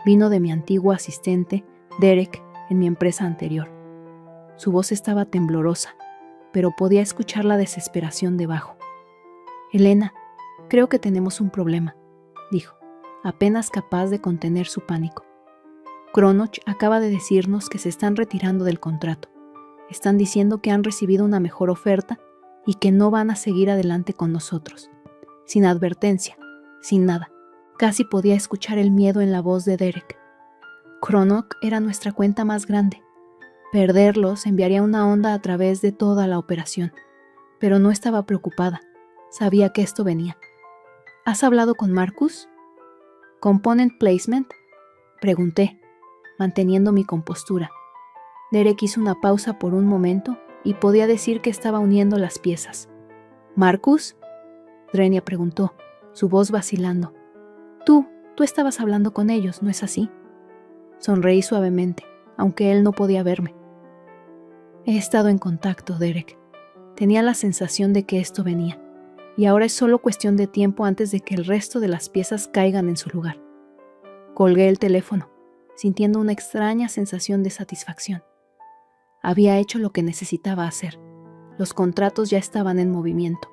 Vino de mi antiguo asistente, Derek, en mi empresa anterior. Su voz estaba temblorosa, pero podía escuchar la desesperación debajo. «Elena, creo que tenemos un problema», dijo, apenas capaz de contener su pánico. «Cronoch acaba de decirnos que se están retirando del contrato. Están diciendo que han recibido una mejor oferta y que no van a seguir adelante con nosotros. Sin advertencia, sin nada». Casi podía escuchar el miedo en la voz de Derek. Cronoch era nuestra cuenta más grande. Perderlos enviaría una onda a través de toda la operación, pero no estaba preocupada. Sabía que esto venía. ¿Has hablado con Marcus? ¿Component Placement?, pregunté, manteniendo mi compostura. Derek hizo una pausa por un momento y podía decir que estaba uniendo las piezas. ¿Marcus?, Drenia preguntó, su voz vacilando. Tú estabas hablando con ellos, ¿no es así? Sonreí suavemente, aunque él no podía verme. He estado en contacto, Derek. Tenía la sensación de que esto venía, y ahora es solo cuestión de tiempo antes de que el resto de las piezas caigan en su lugar. Colgué el teléfono, sintiendo una extraña sensación de satisfacción. Había hecho lo que necesitaba hacer. Los contratos ya estaban en movimiento.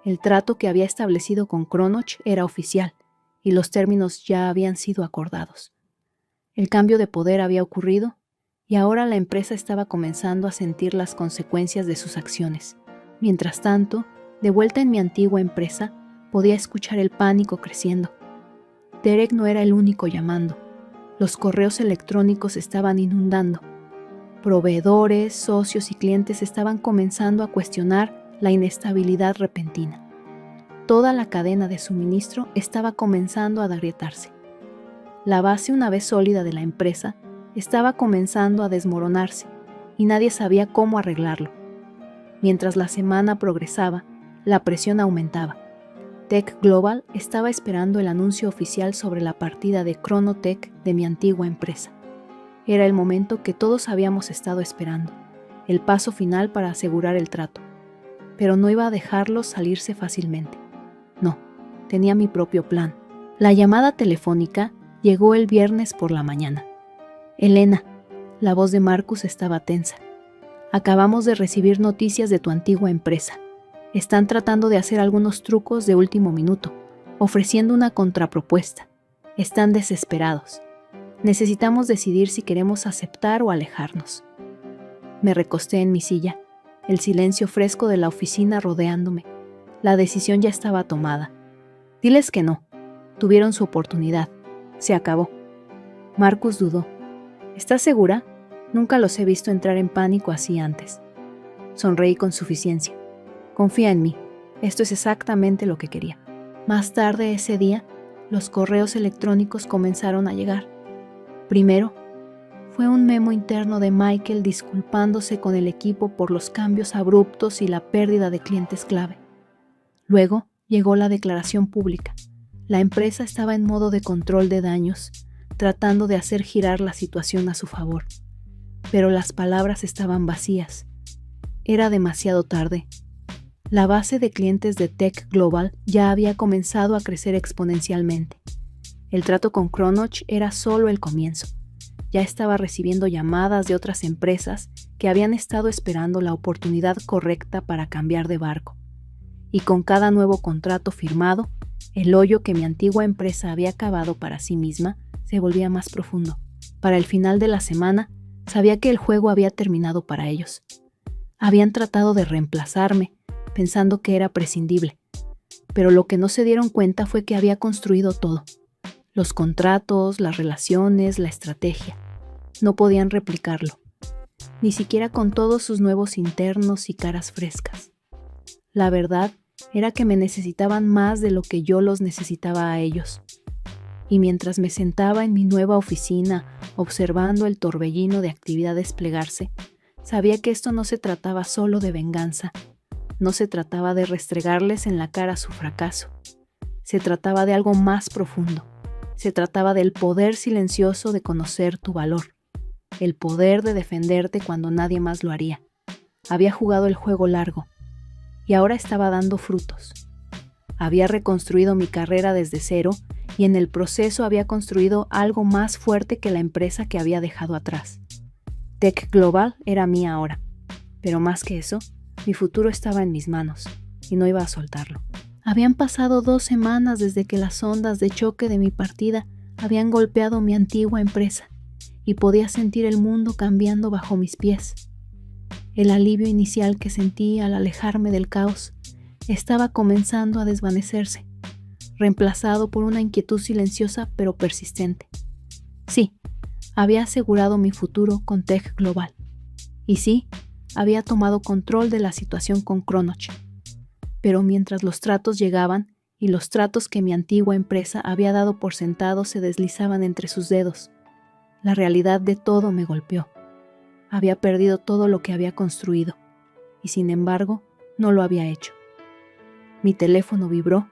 El trato que había establecido con Cronoch era oficial, y los términos ya habían sido acordados. El cambio de poder había ocurrido, y ahora la empresa estaba comenzando a sentir las consecuencias de sus acciones. Mientras tanto, de vuelta en mi antigua empresa, podía escuchar el pánico creciendo. Derek no era el único llamando. Los correos electrónicos estaban inundando. Proveedores, socios y clientes estaban comenzando a cuestionar la inestabilidad repentina. Toda la cadena de suministro estaba comenzando a agrietarse. La base, una vez sólida, de la empresa estaba comenzando a desmoronarse y nadie sabía cómo arreglarlo. Mientras la semana progresaba, la presión aumentaba. Tech Global estaba esperando el anuncio oficial sobre la partida de Chronotech de mi antigua empresa. Era el momento que todos habíamos estado esperando, el paso final para asegurar el trato. Pero no iba a dejarlos salirse fácilmente. No, tenía mi propio plan. La llamada telefónica llegó el viernes por la mañana. Elena, la voz de Marcus estaba tensa. Acabamos de recibir noticias de tu antigua empresa. Están tratando de hacer algunos trucos de último minuto, ofreciendo una contrapropuesta. Están desesperados. Necesitamos decidir si queremos aceptar o alejarnos. Me recosté en mi silla, el silencio fresco de la oficina rodeándome. La decisión ya estaba tomada. Diles que no. Tuvieron su oportunidad. Se acabó. Marcus dudó. ¿Estás segura? Nunca los he visto entrar en pánico así antes. Sonreí con suficiencia. Confía en mí. Esto es exactamente lo que quería. Más tarde ese día, los correos electrónicos comenzaron a llegar. Primero, fue un memo interno de Michael disculpándose con el equipo por los cambios abruptos y la pérdida de clientes clave. Luego, llegó la declaración pública. La empresa estaba en modo de control de daños, tratando de hacer girar la situación a su favor. Pero las palabras estaban vacías. Era demasiado tarde. La base de clientes de Tech Global ya había comenzado a crecer exponencialmente. El trato con Chronotech era solo el comienzo. Ya estaba recibiendo llamadas de otras empresas que habían estado esperando la oportunidad correcta para cambiar de barco. Y con cada nuevo contrato firmado, el hoyo que mi antigua empresa había cavado para sí misma se volvía más profundo. Para el final de la semana, sabía que el juego había terminado para ellos. Habían tratado de reemplazarme, pensando que era prescindible. Pero lo que no se dieron cuenta fue que había construido todo. Los contratos, las relaciones, la estrategia. No podían replicarlo. Ni siquiera con todos sus nuevos internos y caras frescas. La verdad era que me necesitaban más de lo que yo los necesitaba a ellos. Y mientras me sentaba en mi nueva oficina, observando el torbellino de actividad desplegarse, sabía que esto no se trataba solo de venganza. No se trataba de restregarles en la cara su fracaso. Se trataba de algo más profundo. Se trataba del poder silencioso de conocer tu valor. El poder de defenderte cuando nadie más lo haría. Había jugado el juego largo. Y ahora estaba dando frutos. Había reconstruido mi carrera desde cero y en el proceso había construido algo más fuerte que la empresa que había dejado atrás. Tech Global era mía ahora. Pero más que eso, mi futuro estaba en mis manos y no iba a soltarlo. Habían pasado 2 semanas desde que las ondas de choque de mi partida habían golpeado mi antigua empresa y podía sentir el mundo cambiando bajo mis pies. El alivio inicial que sentí al alejarme del caos estaba comenzando a desvanecerse, reemplazado por una inquietud silenciosa pero persistente. Sí, había asegurado mi futuro con Tech Global. Y sí, había tomado control de la situación con Chronotech. Pero mientras los tratos llegaban y los tratos que mi antigua empresa había dado por sentado se deslizaban entre sus dedos, la realidad de todo me golpeó. Había perdido todo lo que había construido, y sin embargo, no lo había hecho. Mi teléfono vibró,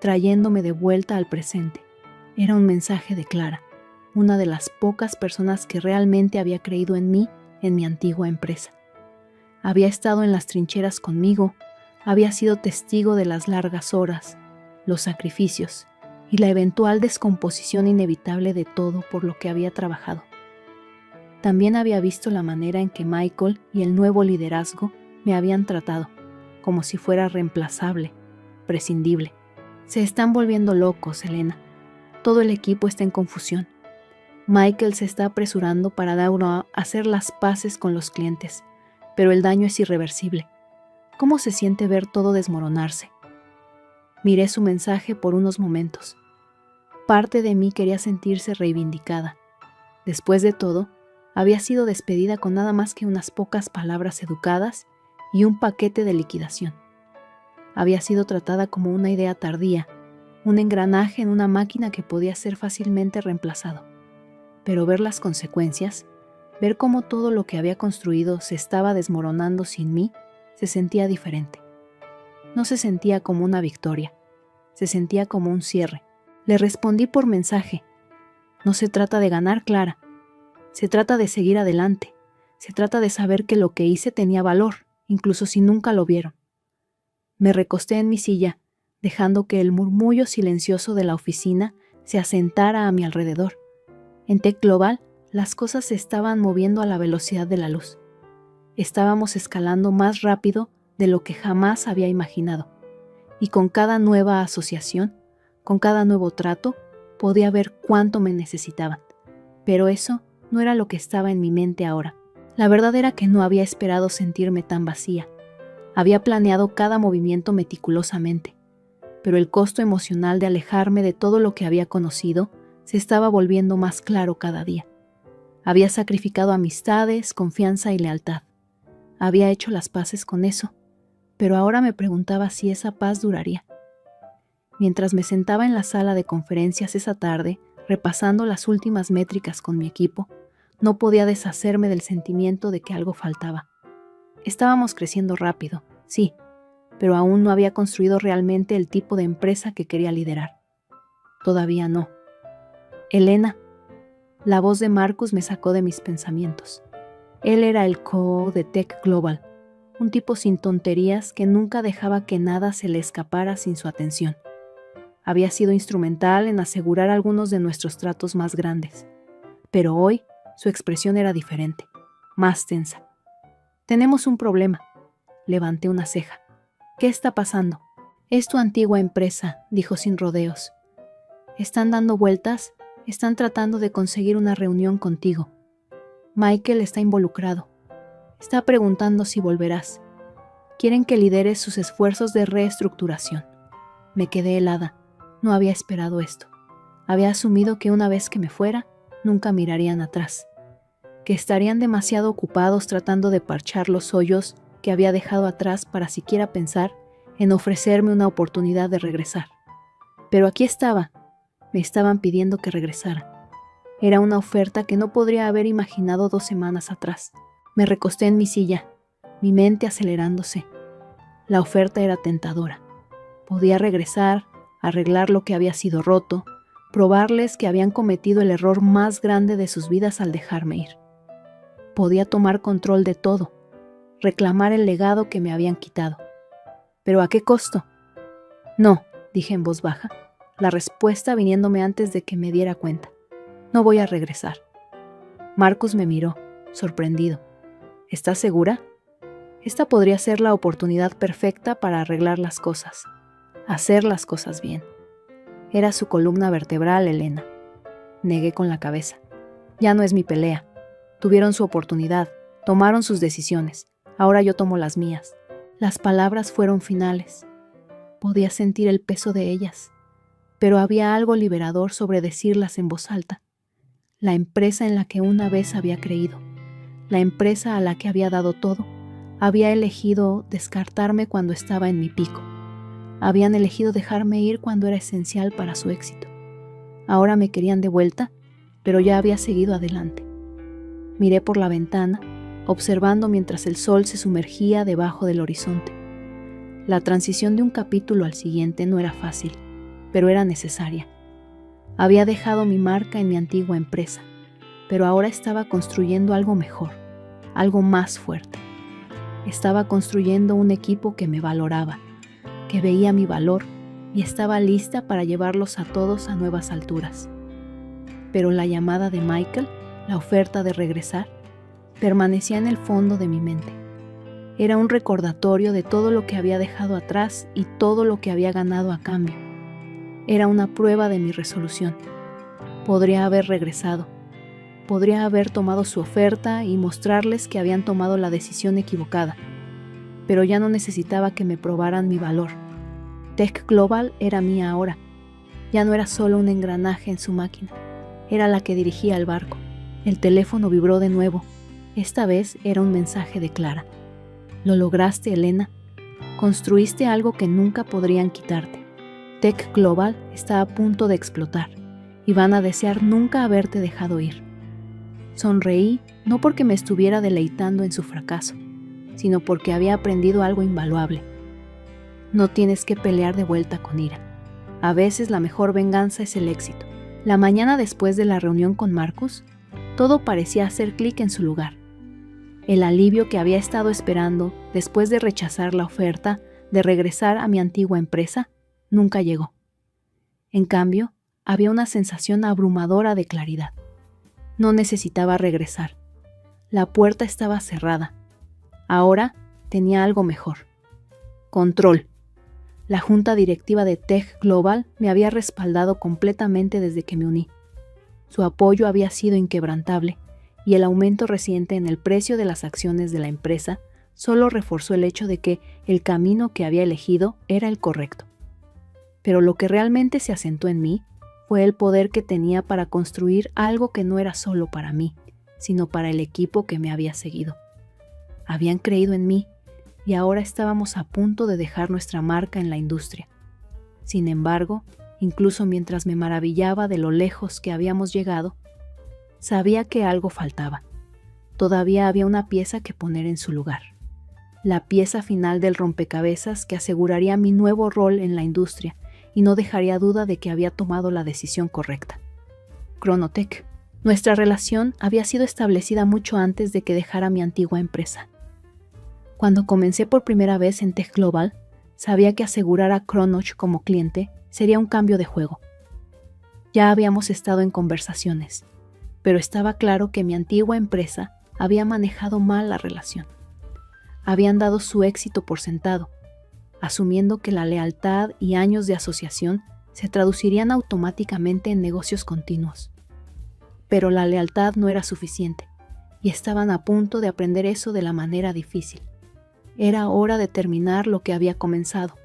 trayéndome de vuelta al presente. Era un mensaje de Clara, una de las pocas personas que realmente había creído en mí en mi antigua empresa. Había estado en las trincheras conmigo, había sido testigo de las largas horas, los sacrificios y la eventual descomposición inevitable de todo por lo que había trabajado. También había visto la manera en que Michael y el nuevo liderazgo me habían tratado, como si fuera reemplazable, prescindible. Se están volviendo locos, Elena. Todo el equipo está en confusión. Michael se está apresurando para hacer las paces con los clientes, pero el daño es irreversible. ¿Cómo se siente ver todo desmoronarse? Miré su mensaje por unos momentos. Parte de mí quería sentirse reivindicada. Después de todo, había sido despedida con nada más que unas pocas palabras educadas y un paquete de liquidación. Había sido tratada como una idea tardía, un engranaje en una máquina que podía ser fácilmente reemplazado. Pero ver las consecuencias, ver cómo todo lo que había construido se estaba desmoronando sin mí, se sentía diferente. No se sentía como una victoria, Se sentía como un cierre. Le respondí por mensaje. No se trata de ganar, Clara. Se trata de seguir adelante. Se trata de saber que lo que hice tenía valor, incluso si nunca lo vieron. Me recosté en mi silla, dejando que el murmullo silencioso de la oficina se asentara a mi alrededor. En Tech Global, las cosas se estaban moviendo a la velocidad de la luz. Estábamos escalando más rápido de lo que jamás había imaginado. Y con cada nueva asociación, con cada nuevo trato, podía ver cuánto me necesitaban. Pero eso no era lo que estaba en mi mente ahora. La verdad era que no había esperado sentirme tan vacía. Había planeado cada movimiento meticulosamente, pero el costo emocional de alejarme de todo lo que había conocido se estaba volviendo más claro cada día. Había sacrificado amistades, confianza y lealtad. Había hecho las paces con eso, pero ahora me preguntaba si esa paz duraría. Mientras me sentaba en la sala de conferencias esa tarde, repasando las últimas métricas con mi equipo, no podía deshacerme del sentimiento de que algo faltaba. Estábamos creciendo rápido, sí, pero aún no había construido realmente el tipo de empresa que quería liderar. Todavía no. Elena, la voz de Marcus me sacó de mis pensamientos. Él era el CEO de Tech Global, un tipo sin tonterías que nunca dejaba que nada se le escapara sin su atención. Había sido instrumental en asegurar algunos de nuestros tratos más grandes, pero hoy su expresión era diferente, más tensa. Tenemos un problema. Levanté una ceja. ¿Qué está pasando? Es tu antigua empresa, dijo sin rodeos. Están dando vueltas, están tratando de conseguir una reunión contigo. Michael está involucrado. Está preguntando si volverás. Quieren que lideres sus esfuerzos de reestructuración. Me quedé helada. No había esperado esto. Había asumido que una vez que me fuera, nunca mirarían atrás. Que estarían demasiado ocupados tratando de parchar los hoyos que había dejado atrás para siquiera pensar en ofrecerme una oportunidad de regresar. Pero aquí estaba. Me estaban pidiendo que regresara. Era una oferta que no podría haber imaginado 2 semanas atrás. Me recosté en mi silla, mi mente acelerándose. La oferta era tentadora. Podía regresar, arreglar lo que había sido roto, probarles que habían cometido el error más grande de sus vidas al dejarme ir. Podía tomar control de todo, reclamar el legado que me habían quitado. ¿Pero a qué costo? No, dije en voz baja, la respuesta viniéndome antes de que me diera cuenta. No voy a regresar. Marcus me miró, sorprendido. ¿Estás segura? Esta podría ser la oportunidad perfecta para arreglar las cosas, hacer las cosas bien. Era su columna vertebral, Elena. Negué con la cabeza. Ya no es mi pelea. Tuvieron su oportunidad, tomaron sus decisiones. Ahora yo tomo las mías. Las palabras fueron finales. Podía sentir el peso de ellas, pero había algo liberador sobre decirlas en voz alta. La empresa en la que una vez había creído, la empresa a la que había dado todo, había elegido descartarme cuando estaba en mi pico. Habían elegido dejarme ir cuando era esencial para su éxito. Ahora me querían de vuelta, pero ya había seguido adelante. Miré por la ventana, observando mientras el sol se sumergía debajo del horizonte. La transición de un capítulo al siguiente no era fácil, pero era necesaria. Había dejado mi marca en mi antigua empresa, pero ahora estaba construyendo algo mejor, algo más fuerte. Estaba construyendo un equipo que me valoraba, que veía mi valor y estaba lista para llevarlos a todos a nuevas alturas. Pero la llamada de Michael, la oferta de regresar, permanecía en el fondo de mi mente. Era un recordatorio de todo lo que había dejado atrás y todo lo que había ganado a cambio. Era una prueba de mi resolución. Podría haber regresado. Podría haber tomado su oferta y mostrarles que habían tomado la decisión equivocada. Pero ya no necesitaba que me probaran mi valor. Tech Global era mía ahora. Ya no era solo un engranaje en su máquina. Era la que dirigía el barco. El teléfono vibró de nuevo. Esta vez era un mensaje de Clara. Lo lograste, Elena. Construiste algo que nunca podrían quitarte. Tech Global está a punto de explotar y van a desear nunca haberte dejado ir. Sonreí no porque me estuviera deleitando en su fracaso, sino porque había aprendido algo invaluable. No tienes que pelear de vuelta con ira. A veces la mejor venganza es el éxito. La mañana después de la reunión con Marcus, todo parecía hacer clic en su lugar. El alivio que había estado esperando después de rechazar la oferta de regresar a mi antigua empresa nunca llegó. En cambio, había una sensación abrumadora de claridad. No necesitaba regresar. La puerta estaba cerrada. Ahora tenía algo mejor. Control. La junta directiva de Tech Global me había respaldado completamente desde que me uní. Su apoyo había sido inquebrantable y el aumento reciente en el precio de las acciones de la empresa solo reforzó el hecho de que el camino que había elegido era el correcto. Pero lo que realmente se asentó en mí fue el poder que tenía para construir algo que no era solo para mí, sino para el equipo que me había seguido. Habían creído en mí y ahora estábamos a punto de dejar nuestra marca en la industria. Sin embargo, incluso mientras me maravillaba de lo lejos que habíamos llegado, sabía que algo faltaba. Todavía había una pieza que poner en su lugar. La pieza final del rompecabezas que aseguraría mi nuevo rol en la industria y no dejaría duda de que había tomado la decisión correcta. Chronotech. Nuestra relación había sido establecida mucho antes de que dejara mi antigua empresa. Cuando comencé por primera vez en Tech Global, sabía que asegurar a Chronoch como cliente sería un cambio de juego. Ya habíamos estado en conversaciones, pero estaba claro que mi antigua empresa había manejado mal la relación. Habían dado su éxito por sentado, asumiendo que la lealtad y años de asociación se traducirían automáticamente en negocios continuos. Pero la lealtad no era suficiente, y estaban a punto de aprender eso de la manera difícil. Era hora de terminar lo que había comenzado.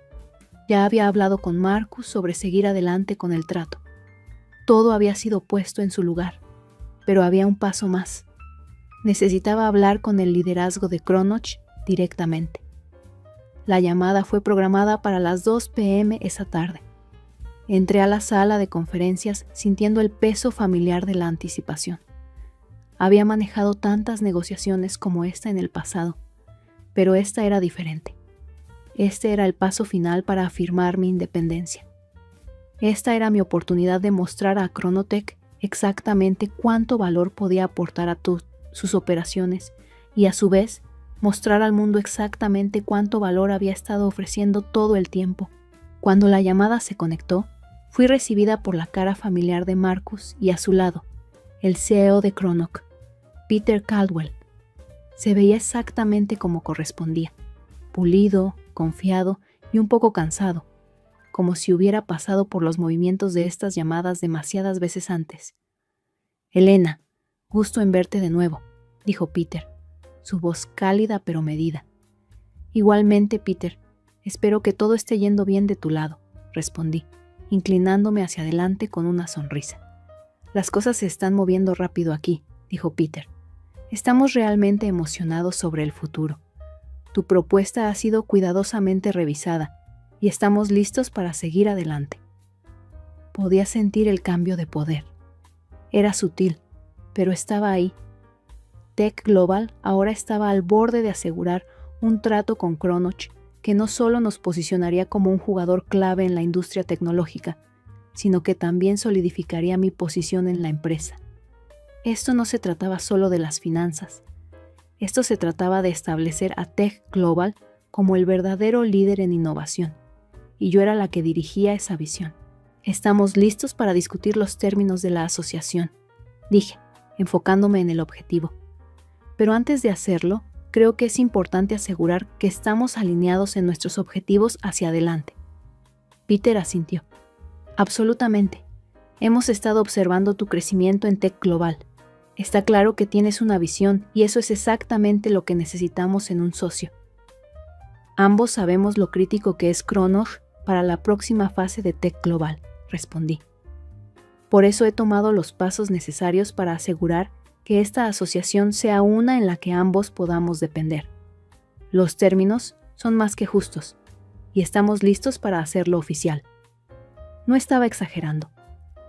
Ya había hablado con Marcus sobre seguir adelante con el trato. Todo había sido puesto en su lugar, pero había un paso más. Necesitaba hablar con el liderazgo de Chronoch directamente. La llamada fue programada para las 2 p.m. esa tarde. Entré a la sala de conferencias sintiendo el peso familiar de la anticipación. Había manejado tantas negociaciones como esta en el pasado, pero esta era diferente. Este era el paso final para afirmar mi independencia. Esta era mi oportunidad de mostrar a Chronotech exactamente cuánto valor podía aportar a sus operaciones y a su vez mostrar al mundo exactamente cuánto valor había estado ofreciendo todo el tiempo. Cuando la llamada se conectó, fui recibida por la cara familiar de Marcus y a su lado, el CEO de Chronoch, Peter Caldwell. Se veía exactamente como correspondía, pulido, confiado y un poco cansado, como si hubiera pasado por los movimientos de estas llamadas demasiadas veces antes. «Elena, gusto en verte de nuevo», dijo Peter, su voz cálida pero medida. «Igualmente, Peter, espero que todo esté yendo bien de tu lado», respondí, inclinándome hacia adelante con una sonrisa. «Las cosas se están moviendo rápido aquí», dijo Peter. «Estamos realmente emocionados sobre el futuro. Tu propuesta ha sido cuidadosamente revisada y estamos listos para seguir adelante». Podía sentir el cambio de poder. Era sutil, pero estaba ahí. Tech Global ahora estaba al borde de asegurar un trato con Chronoch que no solo nos posicionaría como un jugador clave en la industria tecnológica, sino que también solidificaría mi posición en la empresa. Esto no se trataba solo de las finanzas. Esto se trataba de establecer a Tech Global como el verdadero líder en innovación, y yo era la que dirigía esa visión. «Estamos listos para discutir los términos de la asociación», dije, enfocándome en el objetivo. «Pero antes de hacerlo, creo que es importante asegurar que estamos alineados en nuestros objetivos hacia adelante». Peter asintió. «Absolutamente. Hemos estado observando tu crecimiento en Tech Global. Está claro que tienes una visión y eso es exactamente lo que necesitamos en un socio. Ambos sabemos lo crítico que es Chronoch para la próxima fase de Tech Global», respondí. «Por eso he tomado los pasos necesarios para asegurar que esta asociación sea una en la que ambos podamos depender. Los términos son más que justos y estamos listos para hacerlo oficial». No estaba exagerando.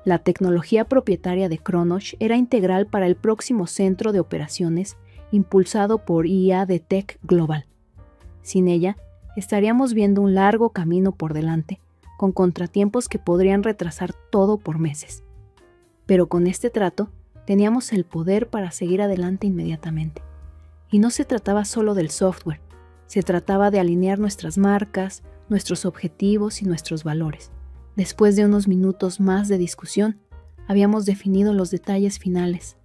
La tecnología propietaria de Chronoch era integral para el próximo centro de operaciones impulsado por IA de Tech Global. Sin ella, estaríamos viendo un largo camino por delante con contratiempos que podrían retrasar todo por meses. Pero con este trato, teníamos el poder para seguir adelante inmediatamente. Y no se trataba solo del software, se trataba de alinear nuestras marcas, nuestros objetivos y nuestros valores. Después de unos minutos más de discusión, habíamos definido los detalles finales.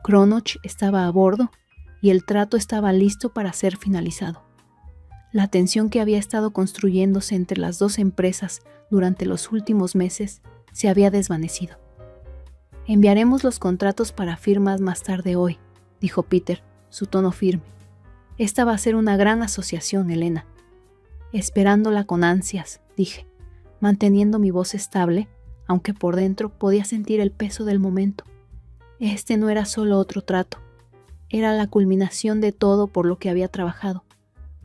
Cronoch estaba a bordo y el trato estaba listo para ser finalizado. La tensión que había estado construyéndose entre las dos empresas durante los últimos meses se había desvanecido. «Enviaremos los contratos para firmas más tarde hoy», dijo Peter, su tono firme. «Esta va a ser una gran asociación, Elena». «Esperándola con ansias», dije, manteniendo mi voz estable, aunque por dentro podía sentir el peso del momento. Este no era solo otro trato, era la culminación de todo por lo que había trabajado,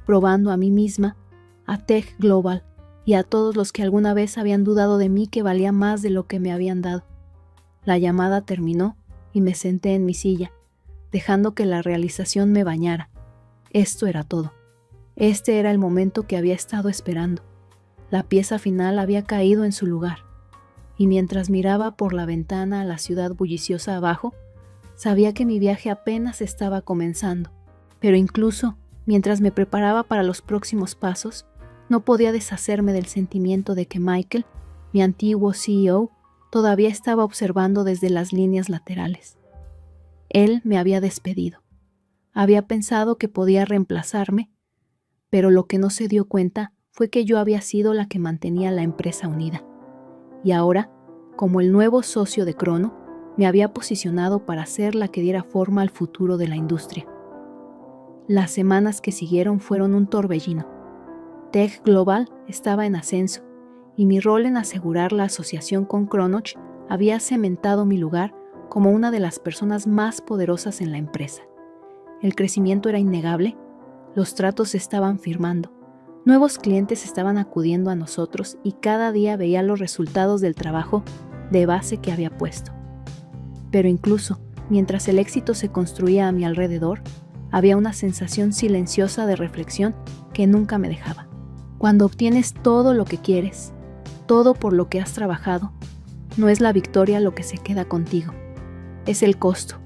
probando a mí misma, a Tech Global y a todos los que alguna vez habían dudado de mí que valía más de lo que me habían dado. La llamada terminó y me senté en mi silla, dejando que la realización me bañara. Esto era todo. Este era el momento que había estado esperando. La pieza final había caído en su lugar, y mientras miraba por la ventana a la ciudad bulliciosa abajo, sabía que mi viaje apenas estaba comenzando. Pero incluso mientras me preparaba para los próximos pasos, no podía deshacerme del sentimiento de que Michael, mi antiguo CEO, todavía estaba observando desde las líneas laterales. Él me había despedido. Había pensado que podía reemplazarme, pero lo que no se dio cuenta fue que yo había sido la que mantenía la empresa unida. Y ahora, como el nuevo socio de Crono, me había posicionado para ser la que diera forma al futuro de la industria. Las semanas que siguieron fueron un torbellino. Tech Global estaba en ascenso, y mi rol en asegurar la asociación con Cronoch había cementado mi lugar como una de las personas más poderosas en la empresa. El crecimiento era innegable, los tratos se estaban firmando, nuevos clientes estaban acudiendo a nosotros y cada día veía los resultados del trabajo de base que había puesto. Pero incluso mientras el éxito se construía a mi alrededor, había una sensación silenciosa de reflexión que nunca me dejaba. Cuando obtienes todo lo que quieres, todo por lo que has trabajado, no es la victoria lo que se queda contigo, es el costo,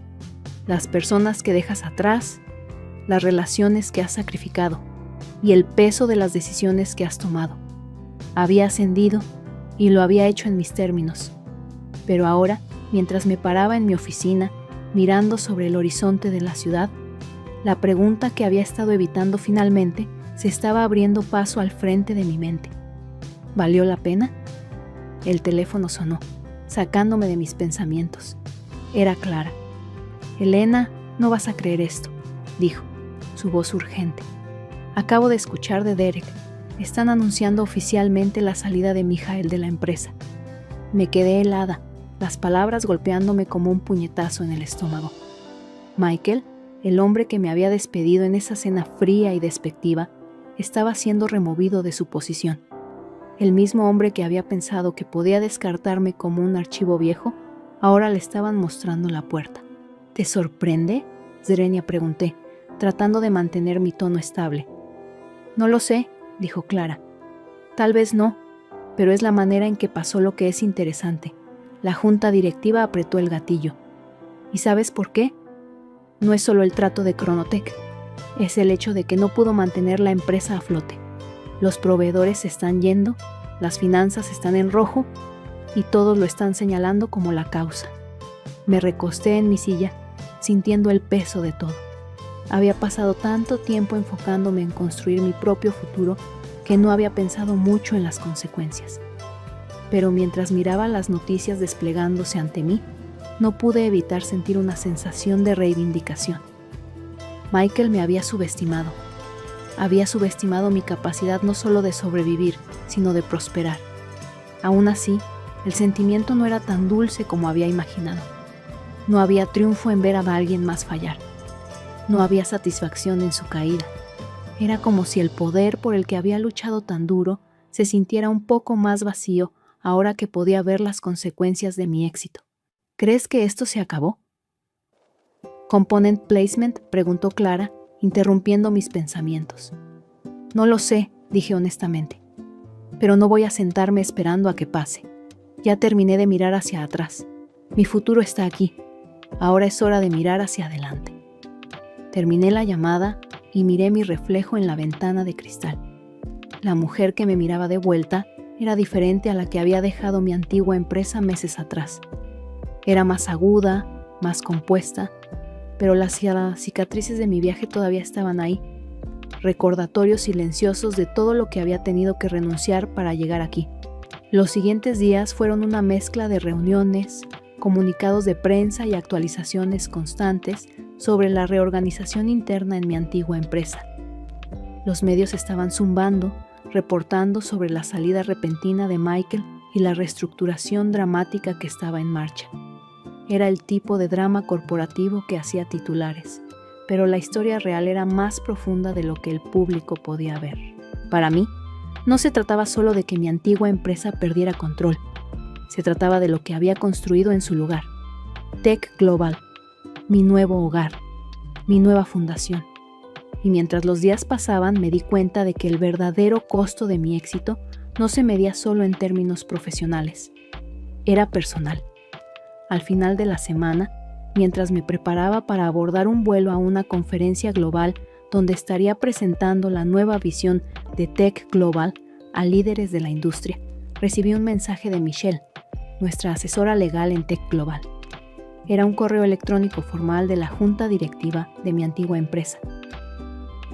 las personas que dejas atrás, las relaciones que has sacrificado y el peso de las decisiones que has tomado. Había ascendido y lo había hecho en mis términos, pero ahora, mientras me paraba en mi oficina, mirando sobre el horizonte de la ciudad, la pregunta que había estado evitando finalmente se estaba abriendo paso al frente de mi mente. ¿Valió la pena? El teléfono sonó, sacándome de mis pensamientos. Era Clara. «Elena, no vas a creer esto», dijo, su voz urgente. «Acabo de escuchar de Derek. Están anunciando oficialmente la salida de Mijael de la empresa». Me quedé helada, las palabras golpeándome como un puñetazo en el estómago. Michael, el hombre que me había despedido en esa cena fría y despectiva, estaba siendo removido de su posición. El mismo hombre que había pensado que podía descartarme como un archivo viejo, ahora le estaban mostrando la puerta. «¿Te sorprende?», Zerenia pregunté, tratando de mantener mi tono estable. «No lo sé», dijo Clara. «Tal vez no, pero es la manera en que pasó lo que es interesante. La junta directiva apretó el gatillo. ¿Y sabes por qué? No es solo el trato de Cronotech, es el hecho de que no pudo mantener la empresa a flote. Los proveedores se están yendo, las finanzas están en rojo y todos lo están señalando como la causa». Me recosté en mi silla, sintiendo el peso de todo. Había pasado tanto tiempo enfocándome en construir mi propio futuro que no había pensado mucho en las consecuencias. Pero mientras miraba las noticias desplegándose ante mí, no pude evitar sentir una sensación de reivindicación. Michael me había subestimado. Había subestimado mi capacidad no solo de sobrevivir, sino de prosperar. Aún así, el sentimiento no era tan dulce como había imaginado. No había triunfo en ver a alguien más fallar. No había satisfacción en su caída. Era como si el poder por el que había luchado tan duro se sintiera un poco más vacío ahora que podía ver las consecuencias de mi éxito. ¿Crees que esto se acabó? ¿Component placement?, preguntó Clara, interrumpiendo mis pensamientos. No lo sé, dije honestamente. pero no voy a sentarme esperando a que pase. Ya terminé de mirar hacia atrás. Mi futuro está aquí. Ahora es hora de mirar hacia adelante. Terminé la llamada y miré mi reflejo en la ventana de cristal. La mujer que me miraba de vuelta era diferente a la que había dejado mi antigua empresa meses atrás. Era más aguda, más compuesta, pero las cicatrices de mi viaje todavía estaban ahí, recordatorios silenciosos de todo lo que había tenido que renunciar para llegar aquí. Los siguientes días fueron una mezcla de reuniones, comunicados de prensa y actualizaciones constantes sobre la reorganización interna en mi antigua empresa. Los medios estaban zumbando, reportando sobre la salida repentina de Michael y la reestructuración dramática que estaba en marcha. Era el tipo de drama corporativo que hacía titulares, pero la historia real era más profunda de lo que el público podía ver. Para mí, no se trataba solo de que mi antigua empresa perdiera control. Se trataba de lo que había construido en su lugar. Tech Global, mi nuevo hogar, mi nueva fundación. Y mientras los días pasaban, me di cuenta de que el verdadero costo de mi éxito no se medía solo en términos profesionales. Era personal. Al final de la semana, mientras me preparaba para abordar un vuelo a una conferencia global donde estaría presentando la nueva visión de Tech Global a líderes de la industria, recibí un mensaje de Michelle, nuestra asesora legal en Tech Global. Era un correo electrónico formal de la junta directiva de mi antigua empresa.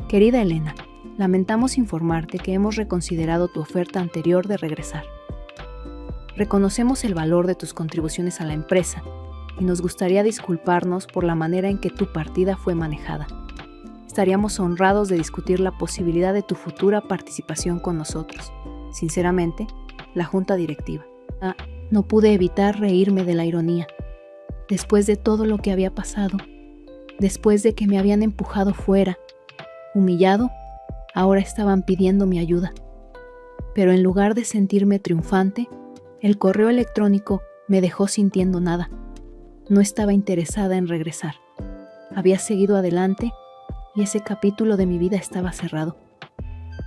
Querida Elena, lamentamos informarte que hemos reconsiderado tu oferta anterior de regresar. Reconocemos el valor de tus contribuciones a la empresa y nos gustaría disculparnos por la manera en que tu partida fue manejada. Estaríamos honrados de discutir la posibilidad de tu futura participación con nosotros. Sinceramente, la junta directiva. No pude evitar reírme de la ironía. Después de todo lo que había pasado, después de que me habían empujado fuera, humillado, ahora estaban pidiendo mi ayuda. Pero en lugar de sentirme triunfante, el correo electrónico me dejó sintiendo nada. No estaba interesada en regresar. Había seguido adelante y ese capítulo de mi vida estaba cerrado.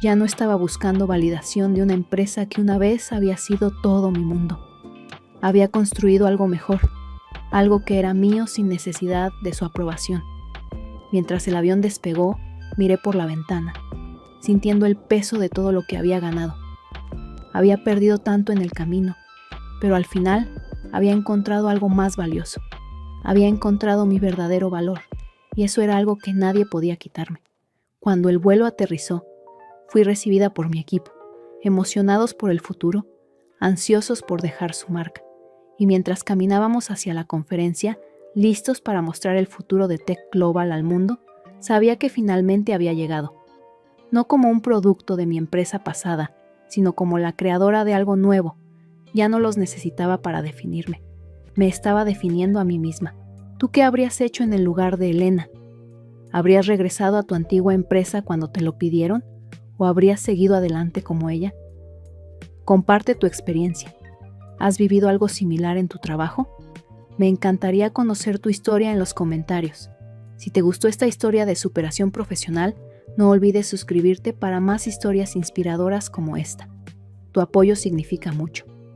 Ya no estaba buscando validación de una empresa que una vez había sido todo mi mundo. Había construido algo mejor, algo que era mío sin necesidad de su aprobación. Mientras el avión despegó, miré por la ventana, sintiendo el peso de todo lo que había ganado. Había perdido tanto en el camino, pero al final había encontrado algo más valioso. Había encontrado mi verdadero valor, y eso era algo que nadie podía quitarme. Cuando el vuelo aterrizó, fui recibida por mi equipo, emocionados por el futuro, ansiosos por dejar su marca. Y mientras caminábamos hacia la conferencia, listos para mostrar el futuro de Tech Global al mundo, sabía que finalmente había llegado. No como un producto de mi empresa pasada, sino como la creadora de algo nuevo. Ya no los necesitaba para definirme. Me estaba definiendo a mí misma. ¿Tú qué habrías hecho en el lugar de Elena? ¿Habrías regresado a tu antigua empresa cuando te lo pidieron? ¿O habrías seguido adelante como ella? Comparte tu experiencia. ¿Has vivido algo similar en tu trabajo? Me encantaría conocer tu historia en los comentarios. Si te gustó esta historia de superación profesional, no olvides suscribirte para más historias inspiradoras como esta. Tu apoyo significa mucho.